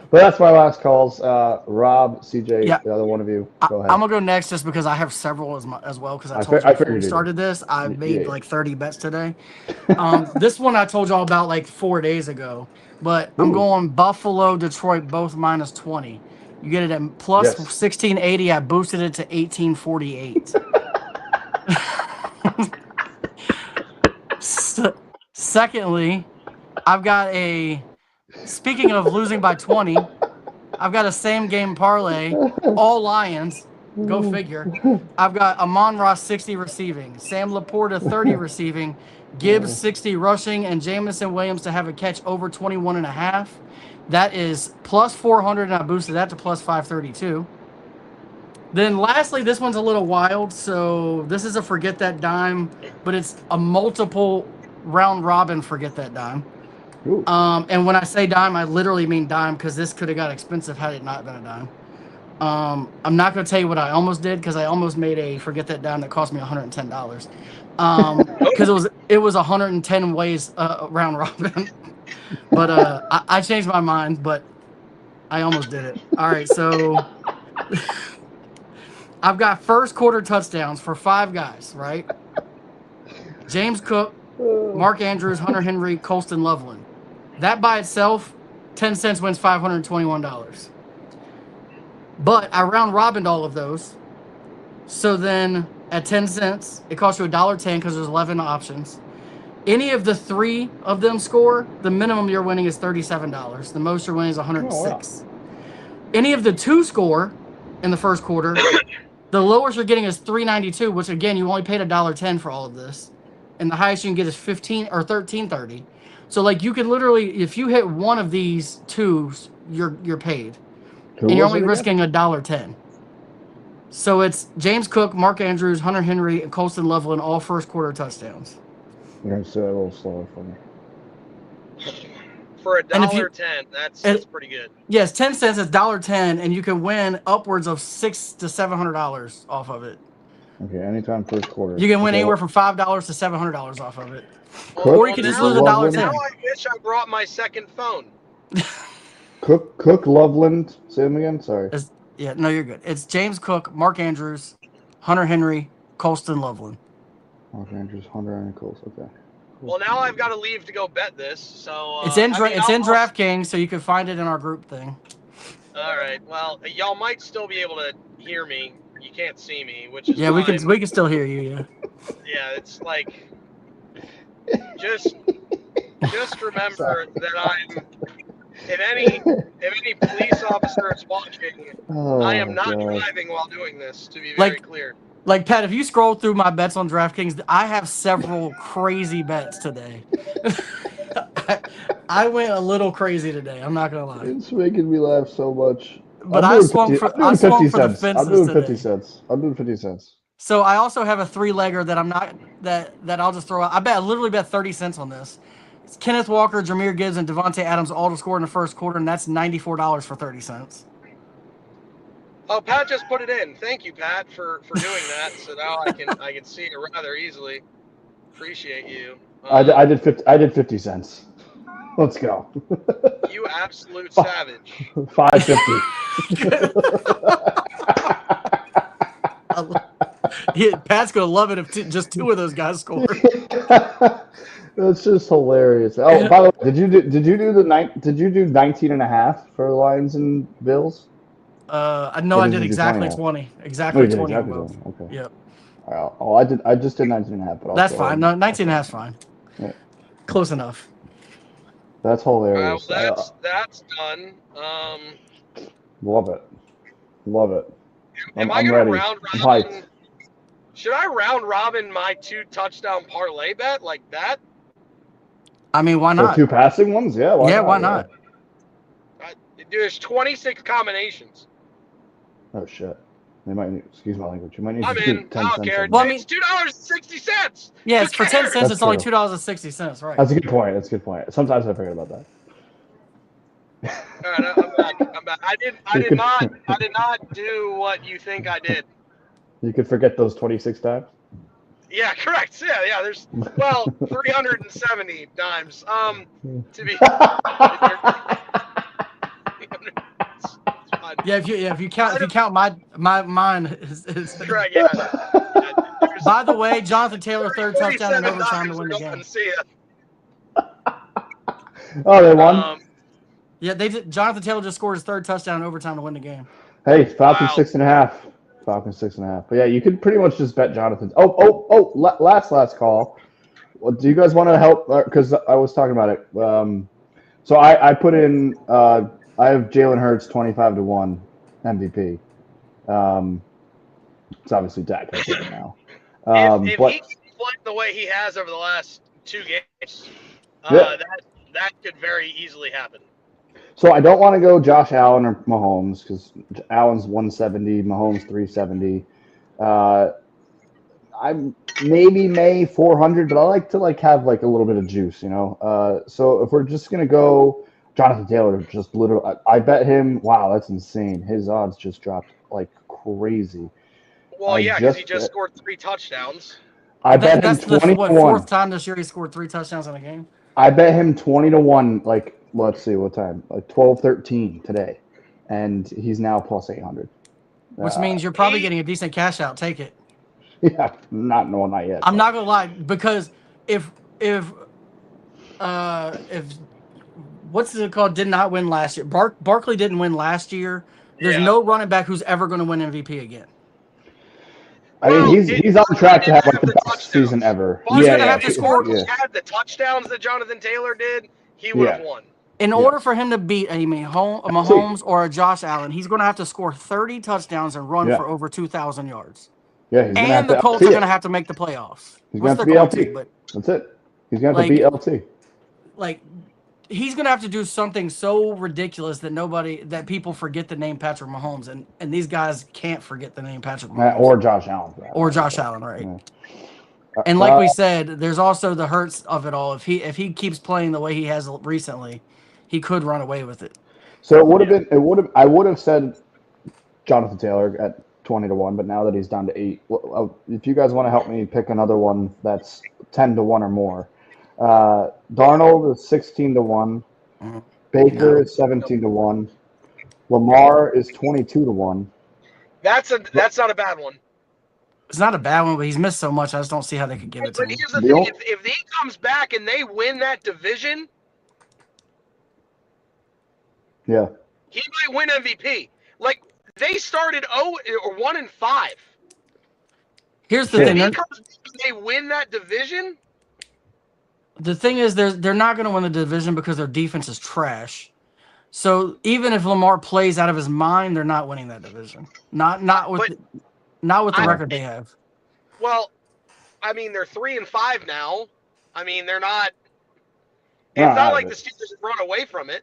But that's my last calls. Rob, CJ, Yeah. the other one of you, go ahead. I'm gonna go next just because I have several as well. Because I told you I before we figured you started did. this, I made Yeah. like 30 bets today. This one I told y'all about like 4 days ago, but I'm Ooh. going Buffalo, Detroit, both minus 20. You get it at plus Yes. 1680. I boosted it to 1848. Secondly, I've got a. Speaking of losing by 20, I've got a same game parlay, all Lions. Go figure. I've got Amon-Ra 60 receiving, Sam Laporta 30 receiving, Gibbs 60 rushing, and Jamison Williams to have a catch over 21.5. That is plus 400, and I boosted that to plus 532. Then lastly, this one's a little wild. So this is a forget that dime, but it's a multiple round robin forget that dime. Ooh. And when I say dime, I literally mean dime because this could have got expensive had it not been a dime. I'm not going to tell you what I almost did because I almost made a forget that dime that cost me $110. Because it was 110 ways round robin. But I changed my mind, but I almost did it. All right, so I've got first quarter touchdowns for 5 guys, right? James Cook, Mark Andrews, Hunter Henry, Colston Loveland. That by itself, 10 cents wins $521. But I round robined all of those. So then at 10 cents, it costs you $1.10 because there's 11 options. Any of the 3 of them score, the minimum you're winning is $37. The most you're winning is $106. Any of the 2 score in the first quarter, the lowest you're getting is $3.92, which again, you only paid $1.10 for all of this. And the highest you can get is $15 or $13.30. So like you could literally, if you hit one of these 2s, you're paid. Who And you're was only it again? risking $1.10. So it's James Cook, Mark Andrews, Hunter Henry, and Colston Loveland, all first quarter touchdowns. You're going to say that a little slower for me. For And if you- $1.10, that's pretty good. Yes, 10 cents is $1.10, and you can win upwards of $600 to $700 off of it. Okay, anytime first quarter. You can win Okay, anywhere from $5 to $700 off of it. Cook, Or you could just lose $1.10. Now I wish I brought my second phone. Cook, Loveland. Say them again. Sorry. Yeah, no, you're good. It's James Cook, Mark Andrews, Hunter Henry, Colston Loveland. Mark Andrews, Hunter, and Colts. Okay. Well, now I've got to leave to go bet this. So It's in DraftKings, so you can find it in our group thing. All right. Well, y'all might still be able to hear me. You can't see me, which is yeah, fine. we can still hear you. Yeah. Yeah, it's like just remember that I'm. If any police officer is watching, I am not driving while doing this. To be very clear. Like, Pat, if you scroll through my bets on DraftKings, I have several crazy bets today. I went a little crazy today. I'm not going to lie. It's making me laugh so much. But I swung for the fences I'm doing 50 today. cents. I'm doing 50 cents. So I also have a 3-legger that I'm not that I'll just throw out. I literally bet 30 cents on this. It's Kenneth Walker, Jahmyr Gibbs, and Devontae Adams all to score in the first quarter, and that's $94 for 30 cents. Oh, Pat just put it in. Thank you, Pat, for doing that. So now I can see it rather easily. Appreciate you. I did 50 cents. Let's go. You absolute savage. 550. Pat's gonna love it if just 2 of those guys score. That's just hilarious. Oh, by the way, did you do 19 and a half for Lions and Bills? No, I did exactly 20. Exactly 20 on both. Okay. Yep. Oh, I just did 19 and a half. But that's fine. No, 19 and a half is fine. Yeah. Close enough. That's hilarious. That's done. Love it. Am I going to round robin? Should I round robin my 2 touchdown parlay bet like that? I mean, why not? 2 passing ones? Yeah. Why not? There's 26 combinations. Oh shit! They might need, excuse my language. You might need I'm to in. I don't care. Well, I mean, it's $2.60. Yeah, it's for 10 cents. It's only true. $2.60, right? That's a good point. Sometimes I forget about that. All right, I'm back. I did not do what you think I did. You could forget those 26 times. Yeah, correct. Yeah. There's 370 times. To be. Yeah, if you count my mine is Correct. Yeah. By the way, Jonathan Taylor third touchdown in 47 overtime to times win the we're going game. to see it. Oh, they won. Yeah, Jonathan Taylor just scored his third touchdown in overtime to win the game. Hey, Falcons Wow. 6.5. Falcons 6.5. But yeah, you could pretty much just bet Jonathan. Oh! Last call. Well, do you guys want to help? Because I was talking about it. So I put in. I have Jalen Hurts 25-1 MVP. It's obviously Dak has it right now. If he But keeps playing the way he has over the last 2 games, yeah. that could very easily happen. So I don't want to go Josh Allen or Mahomes because Allen's 170, Mahomes 370. I'm maybe May 400, but I like to have a little bit of juice, you know. So if we're just gonna go Jonathan Taylor, just literally, I bet him. Wow, that's insane. His odds just dropped like crazy. Well, yeah, because he just scored 3 touchdowns. I bet him That's the 20-1. fourth time this year he scored 3 touchdowns in a game. I bet him 20-1. Like, let's see what time, like 12-13 today, and he's now plus 800. Which means you're probably getting a decent cash out. Take it. Yeah, not yet. I'm not gonna lie, because if what's it called did not win last year. Barkley didn't win last year. There's no running back who's ever going to win MVP again. I mean, he's on track to have like the best season ever. He's going to have to score. If he had the touchdowns that Jonathan Taylor did, he would have won. In order for him to beat a Mahomes or a Josh Allen, he's going to have to score 30 touchdowns and run for over 2,000 yards. Yeah, he's gonna and the Colts are going to have to make the playoffs. He's going to be LT. That's it. He's going to have to beat LT. Like, he's going to have to do something so ridiculous that people forget the name Patrick Mahomes, and these guys can't forget the name Patrick Mahomes. Or Josh Allen. Or Josh Allen, right? Yeah. And like we said, there's also the hurts of it all. If he keeps playing the way he has recently, he could run away with it. So I would have said Jonathan Taylor at 20-1, but now that he's down to 8, if you guys want to help me pick another one that's 10-1 or more. Darnold is 16-1. Baker is 17-1. Lamar is 22-1. That's not a bad one. It's not a bad one, but he's missed so much. I just don't see how they could give it to him. But here's the thing: if he comes back and they win that division, he might win MVP. Like, they started 1-5. Here's the thing: if he comes back and they win that division. The thing is, they're not going to win the division because their defense is trash. So even if Lamar plays out of his mind, they're not winning that division. Not with the record they have. Well, I mean, they're 3-5 now. I mean, they're not. It's not like the Steelers have run away from it.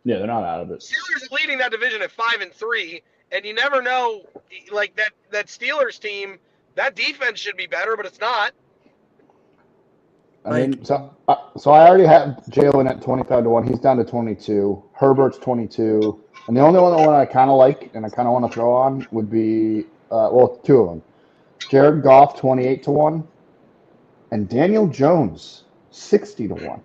Yeah, they're not out of it. Steelers are leading that division at 5-3, and you never know. Like that Steelers team, that defense should be better, but it's not. I mean, so I already have Jalen at 25-1. He's down to 22. Herbert's 22. And the only one I kind of like and I kind of want to throw on would be, two of them. Jared Goff, 28-1. And Daniel Jones, 60-1.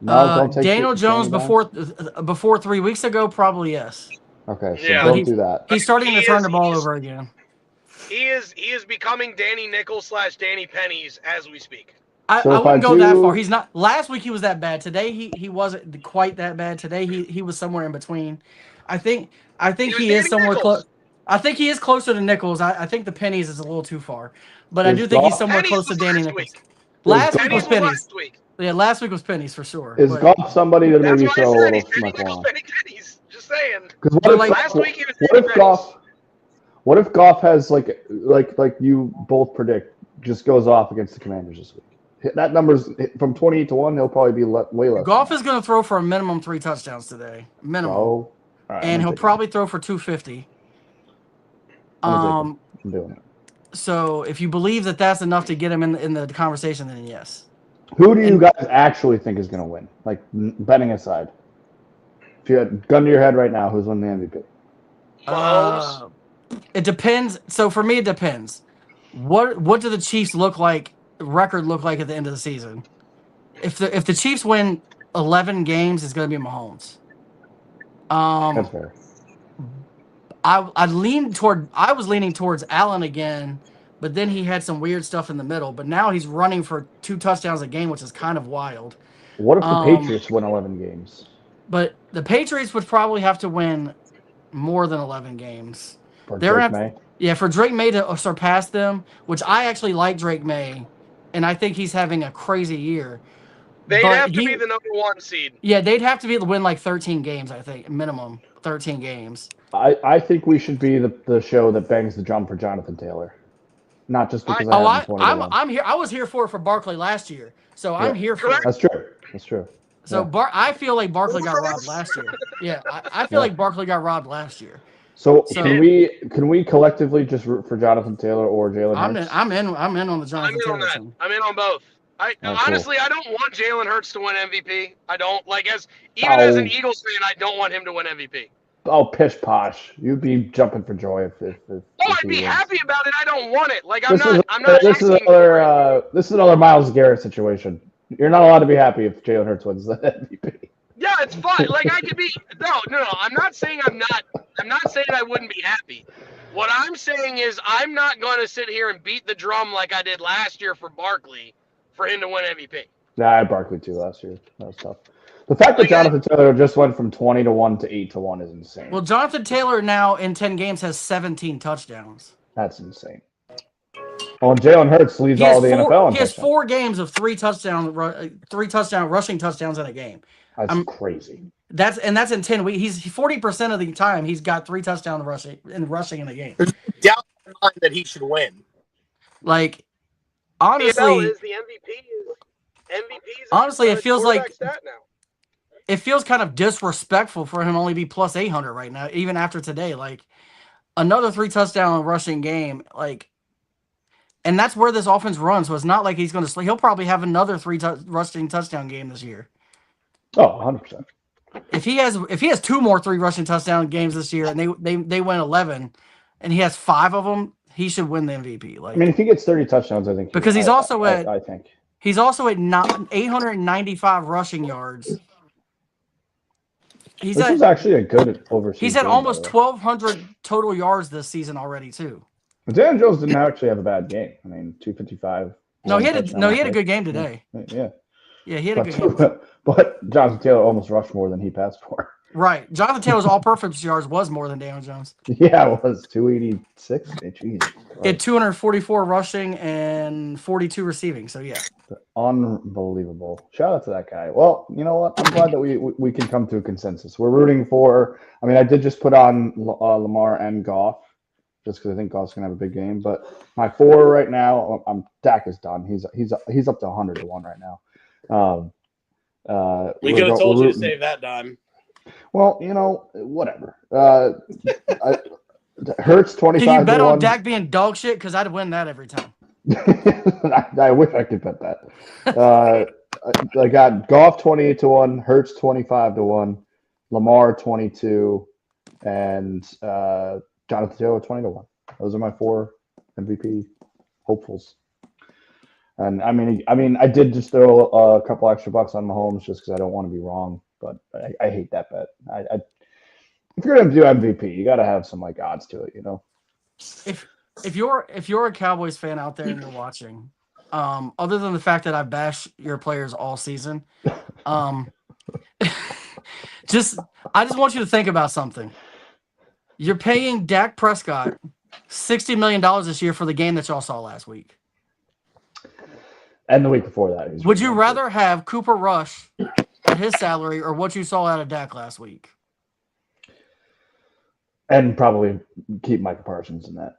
No, don't take Daniel Jones before 3 weeks ago, probably yes. Okay, so don't do that. He's starting to turn the ball over again. He is becoming Danny Nichols / Danny Pennies as we speak. I wouldn't go that far. He's not. Last week he was that bad. Today he wasn't quite that bad. Today he was somewhere in between. I think he is somewhere close. I think he is closer to Nichols. I think the Pennies is a little too far, but I do think he's somewhere close to Danny Nichols. Last week was Pennies. Yeah, last week was Pennies for sure. Is Goff somebody to maybe throw a little smack on? Pennies. Just saying. Last week he was What if Goff has like you both predict just goes off against the Commanders this week? That number's from 28-1. He'll probably be way less. Goff is going to throw for a minimum 3 touchdowns today, minimum, and he'll probably throw for 250. I'm doing it. So if you believe that that's enough to get him in the conversation, then yes. Who do you guys actually think is going to win? Like betting aside, if you had gun to your head right now, who's winning the MVP? Mahomes. It depends. So for me, it depends. What do the Chiefs record look like at the end of the season? If the Chiefs win 11 games, it's going to be Mahomes. That's fair. I was leaning towards Allen again, but then he had some weird stuff in the middle. But now he's running for 2 touchdowns a game, which is kind of wild. What if the Patriots win 11 games? But the Patriots would probably have to win more than 11 games. For Drake May? Yeah, for Drake May to surpass them, which I actually like Drake May, and I think he's having a crazy year. They'd have to be the number 1 seed. Yeah, they'd have to be able to win like 13 games, I think, minimum 13 games. I think we should be the show that bangs the drum for Jonathan Taylor. Not just because I'm here. I was here for Barkley last year, so I'm here for it. That's true. That's true. So I feel like Barkley got robbed last year. Yeah, I feel like Barkley got robbed last year. So can we collectively just root for Jonathan Taylor or Jalen Hurts? I'm in on the Jonathan Taylor thing. I'm in on both. Honestly, I don't want Jalen Hurts to win MVP. I don't as an Eagles fan, I don't want him to win MVP. Oh, pish posh! You'd be jumping for joy if I'd be happy about it. I don't want it. This is another Myles Garrett situation. You're not allowed to be happy if Jalen Hurts wins the MVP. Yeah, it's fine. I could be no. I'm not saying I'm not saying I wouldn't be happy. What I'm saying is I'm not going to sit here and beat the drum like I did last year for Barkley for him to win MVP. Yeah, I had Barkley too last year. That was tough. The fact that Jonathan Taylor just went from 20-1 to 8-1 is insane. Well, Jonathan Taylor now in 10 games has 17 touchdowns. That's insane. Well, Jalen Hurts leads all the NFL. He has 4 games of 3 rushing touchdowns in a game. That's crazy. That's in 10 weeks. He's 40% of the time he's got 3 touchdowns rushing in a game. There's no doubt in my mind that he should win. Like, honestly, is the MVP's honestly, it feels like stat now. It feels kind of disrespectful for him to only be plus 800 right now, even after today. Like, another 3 touchdown rushing game, and that's where this offense runs. So it's not like he's going to. He'll probably have another 3 rushing touchdown game this year. Oh, 100%. If he has 2 more 3 rushing touchdown games this year, and they win 11, and he has 5 of them, he should win the MVP. I mean, if he gets 30 touchdowns, I think because he's also at 895 rushing yards. Which is actually a good overseas. He's had almost 1,200 total yards this season already too. But Dan Jones didn't actually have a bad game. I mean, 255. No, he had a good game today. Yeah, he had a good game. But Jonathan Taylor almost rushed more than he passed for. Right. Jonathan Taylor's all-purpose yards was more than Daniel Jones. Yeah, it was 286. Jeez. He had 244 rushing and 42 receiving. So, yeah. Unbelievable. Shout out to that guy. Well, you know what? I'm glad that we can come to a consensus. We're rooting for – I mean, I did just put on Lamar and Goff just because I think Goff's going to have a big game. But my 4 right now, Dak is done. He's up to 100-1 right now. We could have told you to save that dime. Well, whatever. Hurts 25. Can you bet on Dak being dog shit? Because I'd win that every time. I wish I could bet that. I got Goff 28-1, Hurts 25-1, Lamar 22, and Jonathan Taylor 20-1. Those are my 4 MVP hopefuls. And I mean, I did just throw a couple extra bucks on Mahomes just because I don't want to be wrong. But I hate that bet. If you're gonna do MVP, you got to have some odds to it, If you're a Cowboys fan out there and you're watching, other than the fact that I bash your players all season, I just want you to think about something. You're paying Dak Prescott $60 million this year for the game that y'all saw last week. And the week before that. Would you rather have Cooper Rush at his salary or what you saw out of Dak last week? And probably keep Micah Parsons in that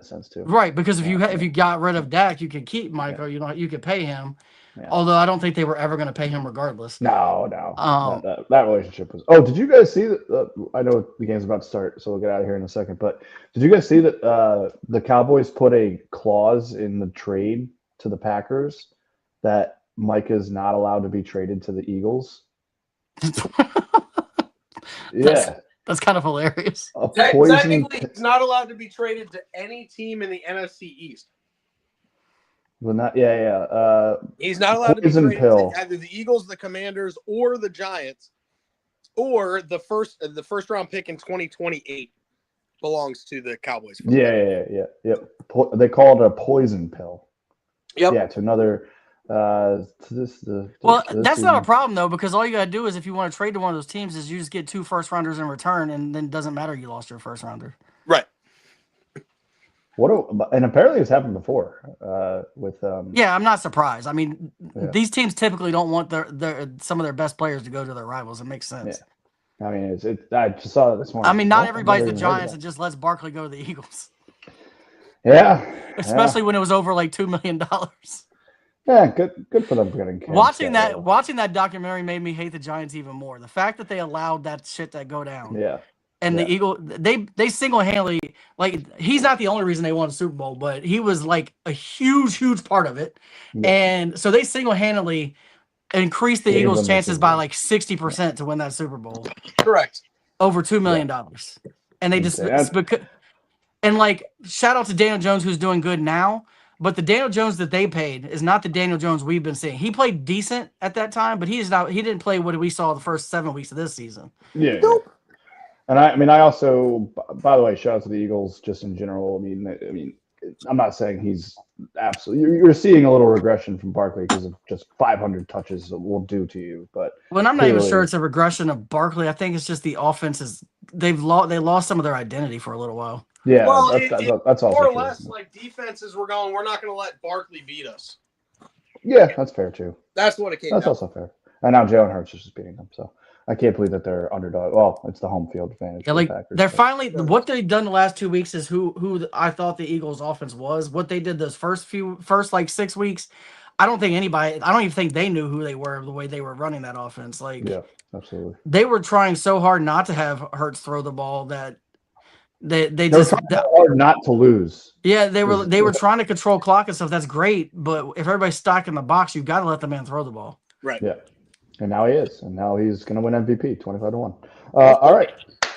sense too. Right, because if you got rid of Dak, you could keep Micah. You could pay him. Yeah. Although I don't think they were ever going to pay him regardless. No. That relationship was. Oh, did you guys see that? I know the game's about to start, so we'll get out of here in a second. But did you guys see that the Cowboys put a clause in the trade to the Packers that Micah is not allowed to be traded to the Eagles? Yeah. That's kind of hilarious. Technically, he's not allowed to be traded to any team in the NFC East. Well, he's not allowed to be traded to either the Eagles, the Commanders, or the Giants. or the first round pick in 2028 belongs to the Cowboys. Yeah. They call it a poison pill. Yep. Yeah, to another. That's not a problem though, because all you gotta do is if you want to trade to one of those teams, is you just get 2 first-rounders in return, and then it doesn't matter you lost your first rounder. Right. And apparently it's happened before with. Yeah, I'm not surprised. I mean, Yeah. these teams typically don't want some of their best players to go to their rivals. It makes sense. Yeah. I mean, I just saw it this morning. I mean, not everybody's the Giants and just lets Barkley go to the Eagles. Yeah. Especially when it was over like $2 million. Yeah, good for them getting cash. Watching that documentary made me hate the Giants even more. The fact that they allowed that shit to go down. Yeah. And the Eagles, they single-handedly, like, he's not the only reason they won the Super Bowl, but he was like a huge part of it. Yeah. And so they single-handedly increased the Eagles' chances by like 60% to win that Super Bowl. Correct. Over $2 million. And they just and like, shout out to Daniel Jones, who's doing good now. But the Daniel Jones that they paid is not the Daniel Jones we've been seeing. He played decent at that time, but he didn't play what we saw the first 7 weeks of this season. Yeah. Nope. And I also, by the way, shout out to the Eagles just in general. I mean, I'm not saying he's absolutely. You're seeing a little regression from Barkley because of just 500 touches will do to you. But I'm not even sure it's a regression of Barkley. I think it's just the offenses. They lost some of their identity for a little while. Yeah, well, that's also more or true. less like defenses were going. We're not going to let Barkley beat us. Yeah, that's fair too. That's what it came. That's also fair. And now Jalen Hurts is just beating them. So I can't believe that they're underdog. Well, it's the home field advantage. Yeah, like they're finally what they've done the last 2 weeks is who I thought the Eagles' offense was. What they did those first like 6 weeks, I don't even think they knew who they were the way they were running that offense. Like, yeah, absolutely. They were trying so hard not to have Hurts throw the ball that they just hard not to lose. Yeah, they were trying to control clock and stuff. That's great, but if everybody's stuck in the box, you've got to let the man throw the ball. Right. Yeah. And now he is. And now he's going to win MVP 25-1. All right.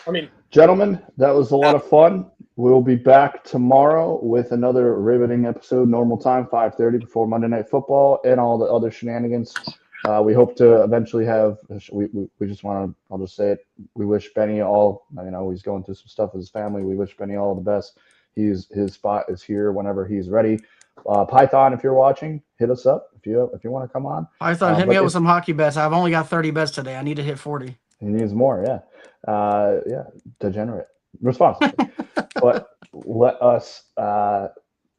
I mean, gentlemen, that was a lot of fun. We'll be back tomorrow with another riveting episode, normal time, 5:30 before Monday Night Football and all the other shenanigans. We hope to eventually have we just want to, I'll just say it, we wish Benny all, he's going through some stuff with his family. We wish Benny all the best. His spot is here whenever he's ready. Python, if you're watching, hit us up if you want to come on. Python, hit me up with some hockey bets. I've only got 30 bets today. I need to hit 40. He needs more, yeah. Degenerate. Responsibly. But let us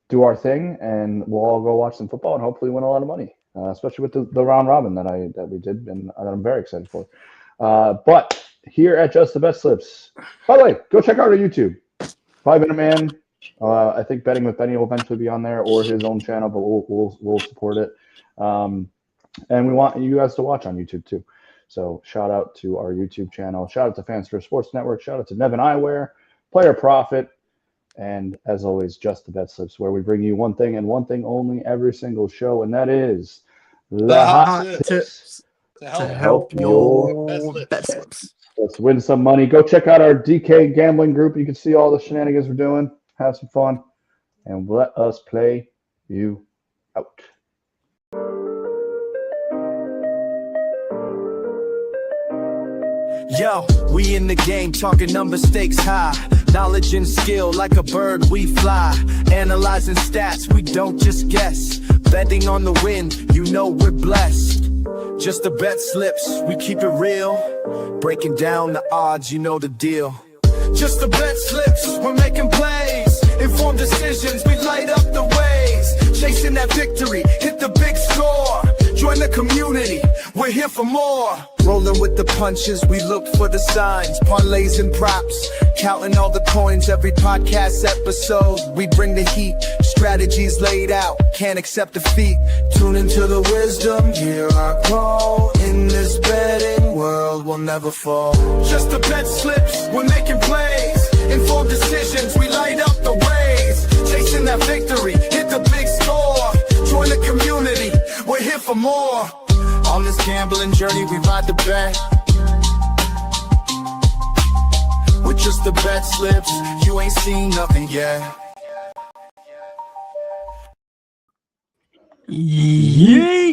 do our thing, and we'll all go watch some football and hopefully win a lot of money, especially with the round robin that we did, and that I'm very excited for. But here at Just the BetSlips, by the way, go check out our YouTube. 5 Minute Man. I think Betting with Benny will eventually be on there, or his own channel, but we'll support it. And we want you guys to watch on YouTube too. So shout out to our YouTube channel. Shout out to Fans for Sports Network. Shout out to Nevin Eyewear, Player Profit, and as always, Just the BetSlips, where we bring you one thing and one thing only every single show, and that is the hot tips to help your bet slips. Let's win some money. Go check out our DK gambling group. You can see all the shenanigans we're doing. Have some fun, and let us play you out. Yo, we in the game, talking number stakes high. Knowledge and skill, like a bird we fly. Analyzing stats, we don't just guess. Betting on the win, we're blessed. Just the bet slips, we keep it real. Breaking down the odds, the deal. Just the bet slips, we're making plays. Informed decisions, we light up the ways. Chasing that victory, hit the big score. Join the community, we're here for more. Rolling with the punches, we look for the signs. Parlays and props, counting all the coins. Every podcast episode, we bring the heat. Strategies laid out, can't accept defeat. Tune into the wisdom, hear our call. In this betting world, we'll never fall. Just the bet slips, we're making plays. Informed decisions, we light up the ways. Chasing that victory, hit the big score. Join the community, we're here for more. On this gambling journey, we ride the bet. With just the bet slips, you ain't seen nothing yet. Yeah.